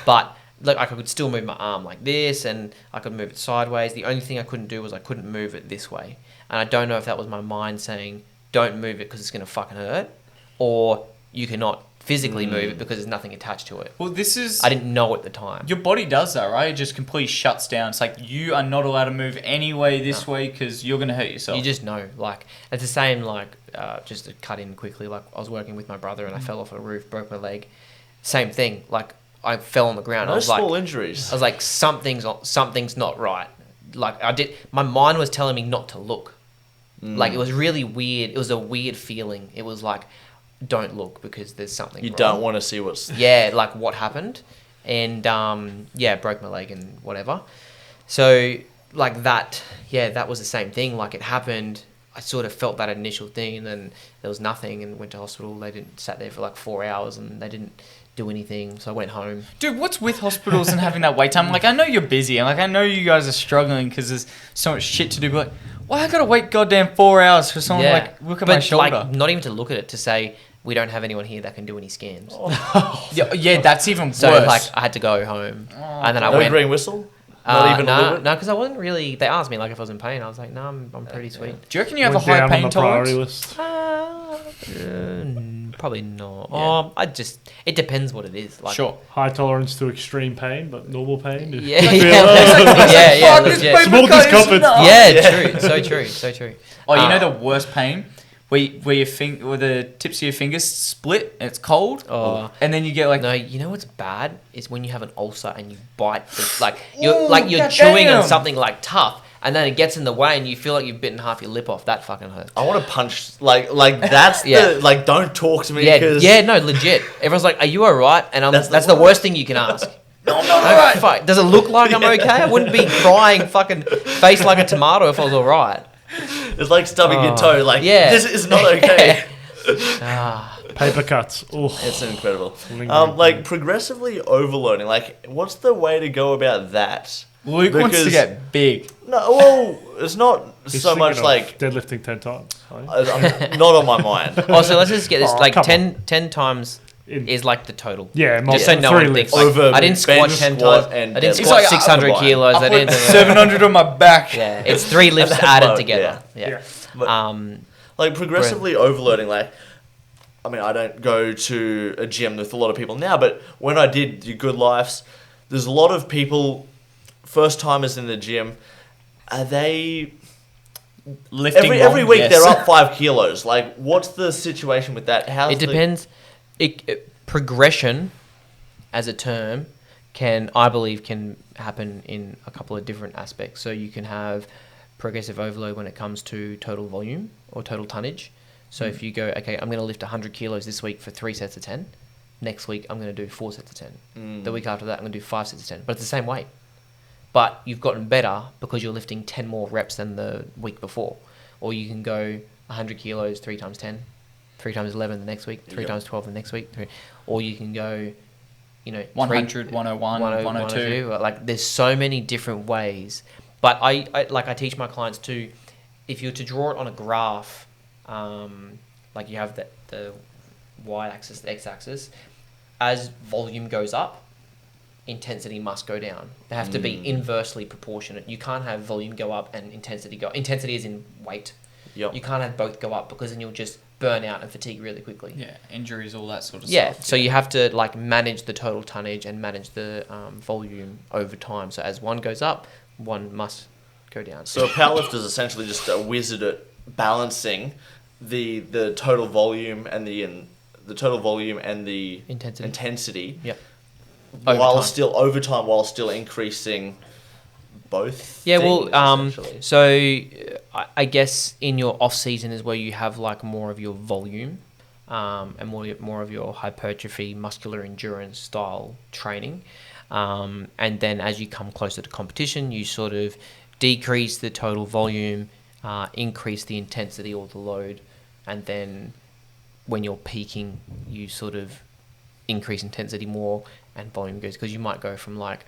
But... Look, I could still move my arm like this, and I could move it sideways. The only thing I couldn't do was I couldn't move it this way. And I don't know if that was my mind saying, don't move it because it's going to fucking hurt, or you cannot physically move it because there's nothing attached to it. Well, this is... I didn't know at the time. Your body does that, right? It just completely shuts down. It's like you are not allowed to move any way this way because you're going to hurt yourself. You just know. Like, it's the same, like, just to cut in quickly, like, I was working with my brother and I fell off a roof, broke my leg. Same thing. Like, I fell on the ground. No I was small like, injuries. I was like, something's not right. Like, my mind was telling me not to look. Like, it was really weird. It was a weird feeling. It was like, don't look because there's something You wrong. don't want to see what's... Yeah, like what happened. And, broke my leg and whatever. So, like that was the same thing. Like, it happened. I sort of felt that initial thing and then there was nothing and went to hospital. They sat there for like 4 hours and they didn't do anything. So I went home. Dude, what's with hospitals and having that wait time? Like, I know you're busy and like I know you guys are struggling because there's so much shit to do, but like, why I gotta wait goddamn 4 hours for someone to like look at my shoulder? Like, not even to look at it, to say we don't have anyone here that can do any scans. Yeah, that's even So worse. like I had to go home and then I No went. green whistle? Not even a little bit? No, because I wasn't really. They asked me like if I was in pain. I was like, no, I'm pretty sweet. Do you reckon you have a Went high down on pain the priority tolerance? list. Probably not. Yeah. It depends what it is. Like, Sure. High tolerance to extreme pain, but normal pain. Yeah, Yeah. yeah, Fuck, this legit. paper Small cut is discomfort. enough. Yeah, true. So true. So true. Oh, you know the worst pain? Where the tips of your fingers split and it's cold? Oh. And then you get like... No, you know what's bad is when you have an ulcer and you bite. Like Ooh, you're chewing goddamn. on something like tough, and then it gets in the way, and you feel like you've bitten half your lip off. That fucking hurts. I want to punch... Like that's Yeah. the... Like, don't talk to me Yeah, because... yeah, no, legit. Everyone's like, "Are you alright?" And That's the the worst thing you can ask. No, I'm not alright. Fuck, does it look like I'm okay? I wouldn't be crying fucking face like a tomato if I was alright. It's like stubbing your toe. Like, yeah. this is not okay. Paper cuts. Oh, It's incredible. Lingering Like, progressively overloading. Like, what's the way to go about that? Luke wants to Because- get big. No, well, it's not he's so thinking much of like... deadlifting 10 times. Right? I'm not on my mind. Oh, so let's just get this. Oh, Like come 10 times In- is like the total. Yeah, Just so no three one lifts. thinks. Like, Over I didn't squat bench, 10 squat, times. and I didn't deadlift. squat It's like 600 combined. kilos. I I didn't. put 700 on my back. Yeah, it's 3 lifts That's added low, together. yeah. Yeah. Yeah. Like, progressively overloading, like... I mean, I don't go to a gym with a lot of people now, but when I did your Good Lives, there's a lot of people, first-timers in the gym, are they... Lifting Every wrong, week yes. they're up 5 kilos. Like, what's the situation with that? How's It depends. Progression, as a term, I believe can happen in a couple of different aspects. So you can have progressive overload when it comes to total volume or total tonnage. So if you go, okay, I'm going to lift 100 kilos this week for 3 sets of 10. Next week, I'm going to do 4 sets of 10. The week after that, I'm going to do 5 sets of 10. But it's the same weight. But you've gotten better because you're lifting 10 more reps than the week before. Or you can go 100 kilos 3 times 10, 3 times 11 the next week, 3 times 12 the next week. Or you can go, 100, 101, 102. Like, there's so many different ways. But I teach my clients to, if you were to draw it on a graph, like you have the y-axis, the x-axis, as volume goes up, intensity must go down. They have to be inversely proportionate. You can't have volume go up and intensity go up. Intensity is in weight. Yep. You can't have both go up because then you'll just burn out and fatigue really quickly. Yeah, injuries, all that sort of Yeah, stuff. so you have to like manage the total tonnage and manage the volume over time. So as one goes up, one must go down. So a powerlifter is essentially just a wizard at balancing the total volume and the intensity. Yep. While still increasing both. Yeah, things, well, essentially. so I guess in your off season is where you have like more of your volume, and more of your hypertrophy, muscular endurance style training, and then as you come closer to competition, you sort of decrease the total volume, increase the intensity or the load, and then when you're peaking, you sort of increase intensity more and volume goes, because you might go from like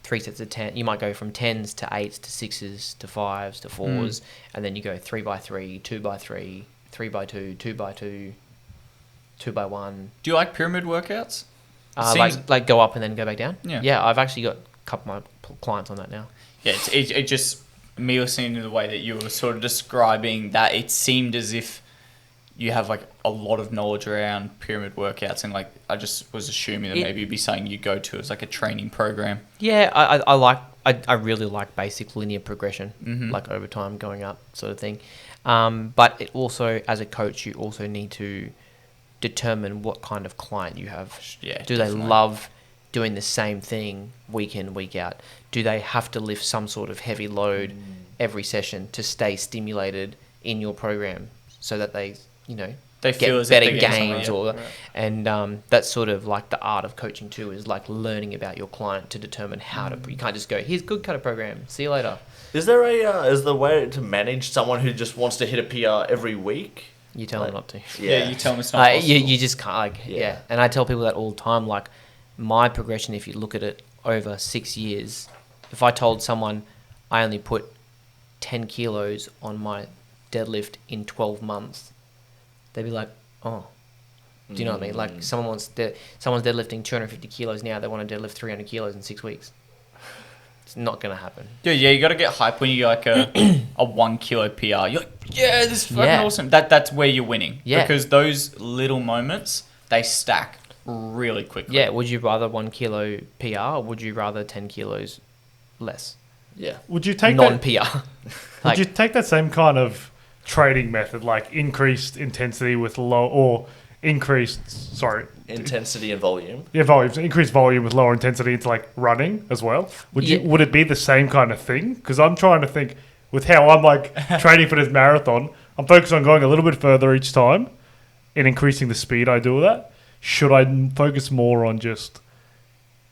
3 sets of 10, you might go from 10s to 8s to 6s to 5s to 4s, and then you go 3x3, 2x3, 3x2, 2x2, 2x1. Do you like pyramid workouts? Like go up and then go back down? Yeah. Yeah, I've actually got a couple of my clients on that now. Yeah, it just, me listening to the way that you were sort of describing that, it seemed as if you have like a lot of knowledge around pyramid workouts, and like I just was assuming that maybe it'd be something you go to as like a training program. Yeah, I really like basic linear progression, like over time going up sort of thing. But it also, as a coach, you also need to determine what kind of client you have. Yeah, Do they love doing the same thing week in, week out? Do they have to lift some sort of heavy load every session to stay stimulated in your program so that they, They feel get as if better they're getting gains? somewhere, And that's sort of like the art of coaching too, is like learning about your client to determine how to. You can't just go, here's good kind of program, see you later. Is there is the way to manage someone who just wants to hit a PR every week? You tell them not to. Yeah, you tell them it's not possible. You just can't. Yeah. And I tell people that all the time. Like, my progression, if you look at it over 6 years, if I told someone I only put 10 kilos on my deadlift in 12 months, they'd be like, oh. Do you know what I mean? Like, someone's deadlifting 250 kilos now, they want to deadlift 300 kilos in 6 weeks. It's not going to happen. Dude, yeah, you got to get hype when you get like a 1 kilo PR. You're like, yeah, this is fucking awesome. That's where you're winning. Yeah. Because those little moments, they stack really quickly. Yeah, would you rather 1 kilo PR or would you rather 10 kilos less? Yeah. Would you take Non-PR. Would you take that same kind of training method, like increased intensity with low, or intensity and volume. Yeah, volumes. Increased volume with lower intensity into like running as well. Would it be the same kind of thing? Because I'm trying to think with how I'm like training for this marathon. I'm focused on going a little bit further each time and increasing the speed I do with that. Should I focus more on just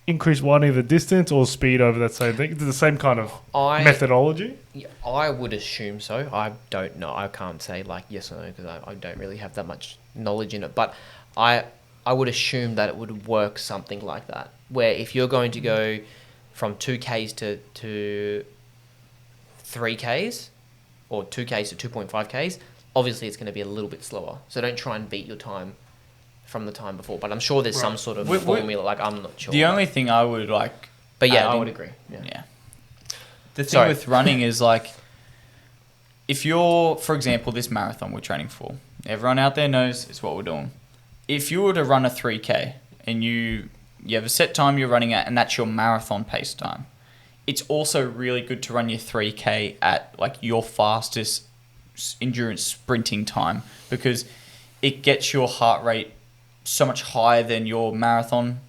increase one either distance or speed over that same thing? Is it the same kind of methodology? Yeah, I would assume so. I don't know. I can't say like yes or no because I don't really have that much knowledge in it. But I would assume that it would work something like that, where if you're going to go from 2Ks to 3Ks or 2Ks to 2.5Ks, obviously it's going to be a little bit slower. So don't try and beat your time from the time before. But I'm sure there's some sort of formula. Like, I'm not sure. The only thing I would like... But yeah, I would agree. Yeah. The thing with running is like, if you're, for example, this marathon we're training for, everyone out there knows it's what we're doing. If you were to run a 3K and you have a set time you're running at and that's your marathon pace time, it's also really good to run your 3K at like your fastest endurance sprinting time, because it gets your heart rate so much higher than your marathon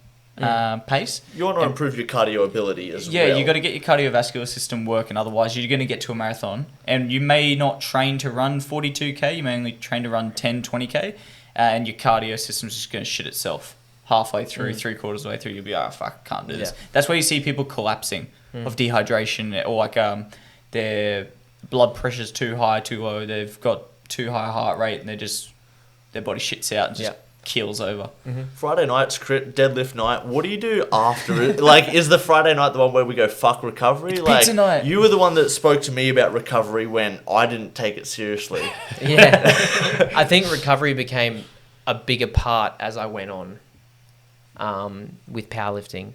pace. You want to improve your cardio ability as well. Yeah, you got to get your cardiovascular system working. Otherwise, you're going to get to a marathon and you may not train to run 42K. You may only train to run 10, 20K. And your cardio system's just going to shit itself halfway through, 3/4 of the way through. You'll be like, oh, fuck, can't do this. Yeah. That's where you see people collapsing of dehydration, or like their blood pressure's too high, too low. They've got too high heart rate and their body shits out and just keels over. Friday night's deadlift night. What do you do after it? Like, is the Friday night the one where we go fuck recovery? It's like, pizza night. You were the one that spoke to me about recovery when I didn't take it seriously. Yeah. I think recovery became a bigger part as I went on with powerlifting.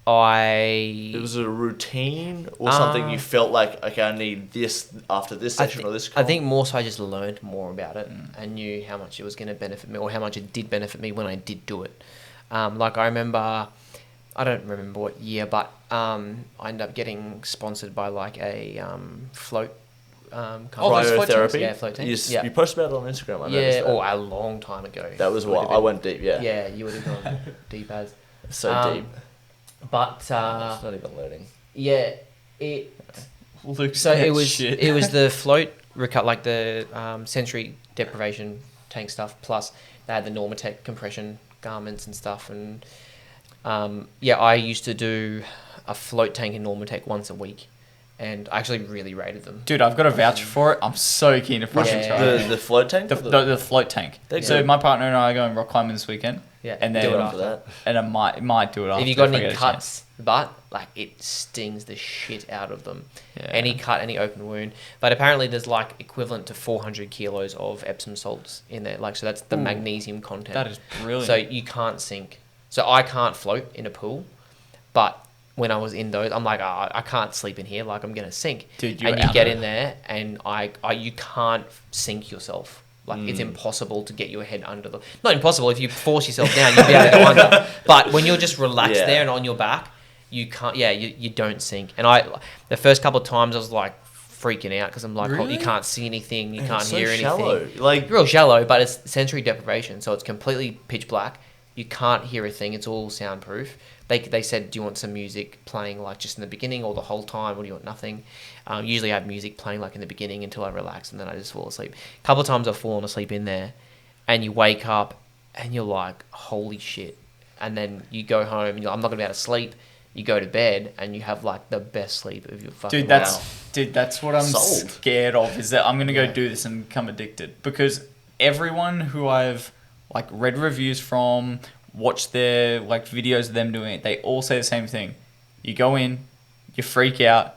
It was a routine or something you felt like, okay, I need this after this session or this call? I think more so I just learned more about it and knew how much it was going to benefit me, or how much it did benefit me when I did do it. Like I remember, I don't remember what year, but I ended up getting sponsored by like a float cryotherapy. Yeah, float team. You posted about it on Instagram. I noticed that. Or a long time ago. That was what I went deep. Yeah, you would have gone deep as deep. But it's not even loading. Yeah, it was the float like the sensory deprivation tank stuff. Plus they had the 𝗦𝗫𝗕𝗏 compression garments and stuff. And I used to do a float tank in 𝗦𝗫𝗃 once a week. And I actually really rated them. Dude, I've got a voucher for it. I'm so keen to fucking try it. The float tank? The float tank. So my partner and I are going rock climbing this weekend. Yeah, and then do it after that. And I might do it after. If you got any cuts, but like it stings the shit out of them. Yeah. Any cut, any open wound. But apparently there's like equivalent to 400 kilos of Epsom salts in there. Like, so that's the magnesium content. That is brilliant. So you can't sink. So I can't float in a pool, but when I was in those, I'm like, oh, I can't sleep in here. Like, I'm going to sink. Dude, and you get in there and you can't sink yourself. Like, it's impossible to get your head under the... Not impossible. If you force yourself down, you'll be able to go under. But when you're just relaxed there and on your back, you can't... Yeah, you don't sink. And the first couple of times, I was like freaking out because I'm like, Really? you can't see anything. You And can't it's so hear shallow. anything. Like, It's real shallow, but it's sensory deprivation. So it's completely pitch black. You can't hear a thing. It's all soundproof. They said, do you want some music playing like just in the beginning or the whole time, or do you want nothing? Usually I have music playing like in the beginning until I relax, and then I just fall asleep. A couple of times I've fallen asleep in there, and you wake up and you're like, holy shit. And then you go home and you're like, I'm not going to be able to sleep. You go to bed and you have like the best sleep of your fucking life. Dude, that's what I'm Sold. scared of, is that I'm going to go do this and become addicted. Because everyone who I've like read reviews from, watched their like videos of them doing it, they all say the same thing. You go in, you freak out,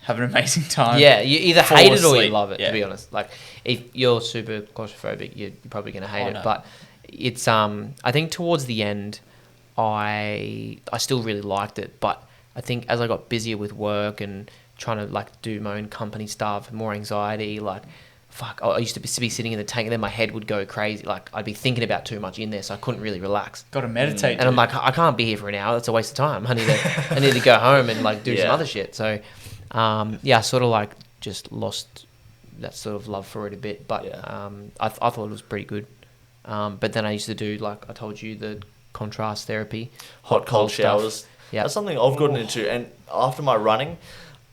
have an amazing time. Yeah, you either fall hate it or you asleep. love it, Yeah. to be honest. Like, if you're super claustrophobic, you're probably going to hate Oh, it. no. But it's, I think towards the end, I still really liked it. But I think as I got busier with work and trying to, like, do my own company stuff, more anxiety, like, fuck, I used to be sitting in the tank and then my head would go crazy. Like, I'd be thinking about too much in there, so I couldn't really relax. Got to meditate. And I'm like, I can't be here for an hour. That's a waste of time. I need to go home and like do some other shit. So, I sort of like just lost that sort of love for it a bit. But I thought it was pretty good. But then I used to do, like I told you, the contrast therapy, hot cold showers. Yeah, That's something I've gotten into. And after my running,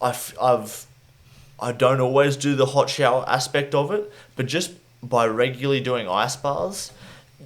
I don't always do the hot shower aspect of it, but just by regularly doing ice baths,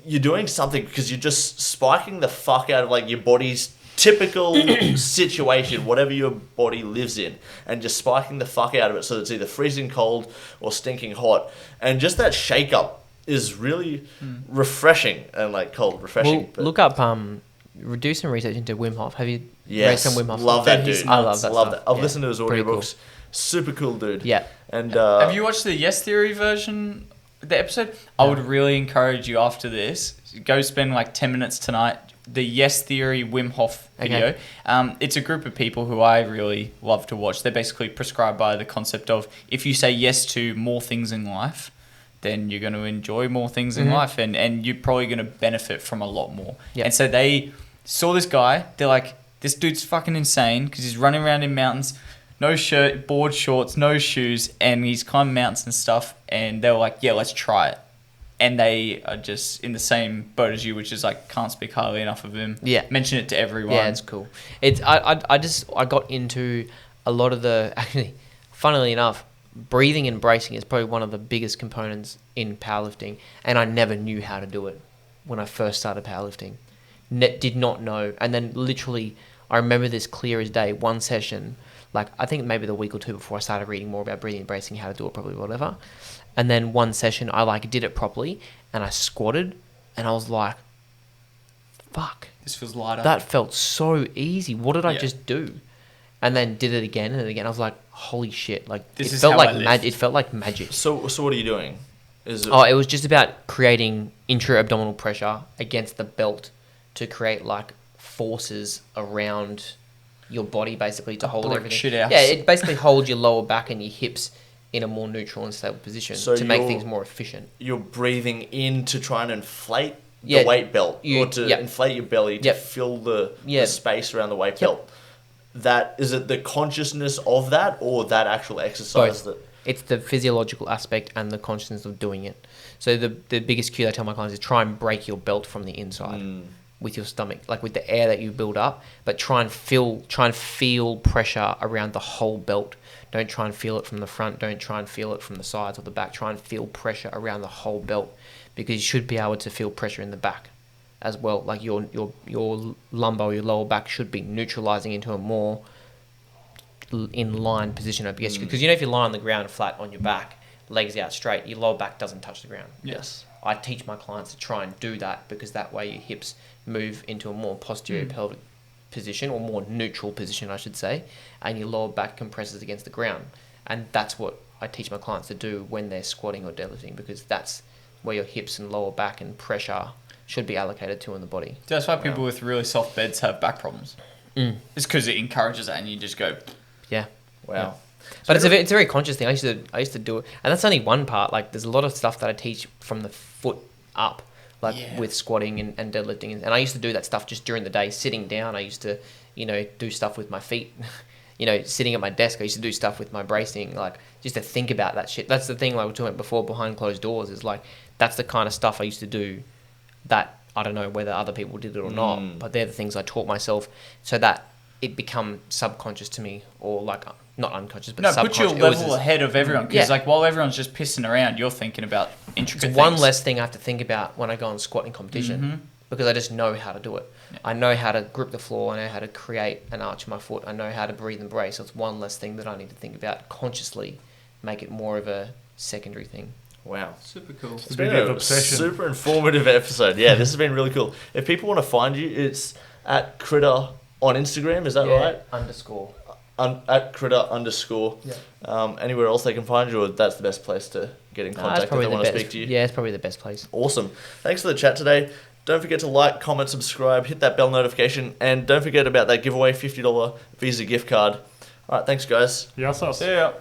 you're doing something, because you're just spiking the fuck out of like your body's typical situation, whatever your body lives in, and just spiking the fuck out of it so that it's either freezing cold or stinking hot. And just that shake up is really refreshing and like cold refreshing. Well, look up, do some research into Wim Hof. Have you read some Wim Hof? Love that dude. I love that stuff. I've Yeah, listened to his pretty audiobooks. Super cool dude. Yeah. And have you watched the Yes Theory version, the episode? I would really encourage you after this, go spend like 10 minutes tonight. The Yes Theory Wim Hof video. Okay. It's a group of people who I really love to watch. They're basically prescribed by the concept of, if you say yes to more things in life, then you're going to enjoy more things in life, and you're probably going to benefit from a lot more. Yep. And so they saw this guy. They're like, this dude's fucking insane because he's running around in mountains, no shirt, board shorts, no shoes, and he's climbing mountains and stuff. And they were like, yeah, let's try it. And they are just in the same boat as you, which is like, can't speak highly enough of him. Yeah. Mention it to everyone. Yeah, it's cool. I got into a lot of the, actually, funnily enough, breathing and bracing is probably one of the biggest components in powerlifting, and I never knew how to do it when I first started powerlifting. Did not know. And then literally, I remember this clear as day, one session, like I think maybe the week or two before I started reading more about breathing and bracing, how to do it properly, whatever. And then one session, I like did it properly, and I squatted, and I was like, fuck. This feels lighter. That felt so easy. What did I just do? And then did it again and again. I was like, holy shit. Like, This it is felt how like I live. it felt like magic. so what are you doing? Is it It was just about creating intra-abdominal pressure against the belt to create like forces around your body, basically, to hold brick everything. shit out. Yeah, it basically holds your lower back and your hips in a more neutral and stable position So to make you're- things more efficient. you're breathing in to try and inflate Yeah, the weight belt, you- or to yep. inflate your belly to Yep. fill the Yep. space around the weight belt? That is it. The consciousness of that, or that actual exercise Both. that. It's the physiological aspect and the consciousness of doing it. So the biggest cue I tell my clients is try and break your belt from the inside with your stomach, like with the air that you build up, but try and feel pressure around the whole belt. Don't try and feel it from the front. Don't try and feel it from the sides or the back. Try and feel pressure around the whole belt, because you should be able to feel pressure in the back as well. Like your lumbar, your lower back should be neutralizing into a more in line position, I guess. Because if you lie on the ground flat on your back, legs out straight, your lower back doesn't touch the ground. Yes. I teach my clients to try and do that, because that way your hips move into a more posterior pelvic position, or more neutral position, I should say, and your lower back compresses against the ground. And that's what I teach my clients to do when they're squatting or deadlifting, because that's where your hips and lower back and pressure should be allocated to in the body. That's why people with really soft beds have back problems. It's because it encourages that, and you just go. Yeah. Wow. But it's a very conscious thing. I used to do it, and that's only one part. Like, there's a lot of stuff that I teach from the foot up, like with squatting and deadlifting, and I used to do that stuff just during the day, sitting down. I used to, do stuff with my feet. Sitting at my desk, I used to do stuff with my bracing, like just to think about that shit. That's the thing, like we were talking about before, behind closed doors, is like that's the kind of stuff I used to do. That I don't know whether other people did it or not, but they're the things I taught myself, so that it become subconscious to me, or like not unconscious, but put you a level ahead of everyone, because like while everyone's just pissing around, you're thinking about intricate things. One less thing I have to think about when I go on squatting competition, because I just know how to do it. Yeah. I know how to grip the floor. I know how to create an arch in my foot. I know how to breathe and brace. So it's one less thing that I need to think about consciously, make it more of a secondary thing. Wow. Super cool. It's been a super informative episode. Yeah, this has been really cool. If people want to find you, it's at Critta on Instagram. Is that right? _. At Critta_. Yeah. Anywhere else they can find you, or that's the best place to get in contact if they want to speak to you? Yeah, it's probably the best place. Awesome. Thanks for the chat today. Don't forget to like, comment, subscribe, hit that bell notification, and don't forget about that giveaway $50 Visa gift card. All right, thanks, guys. Yes, See ya.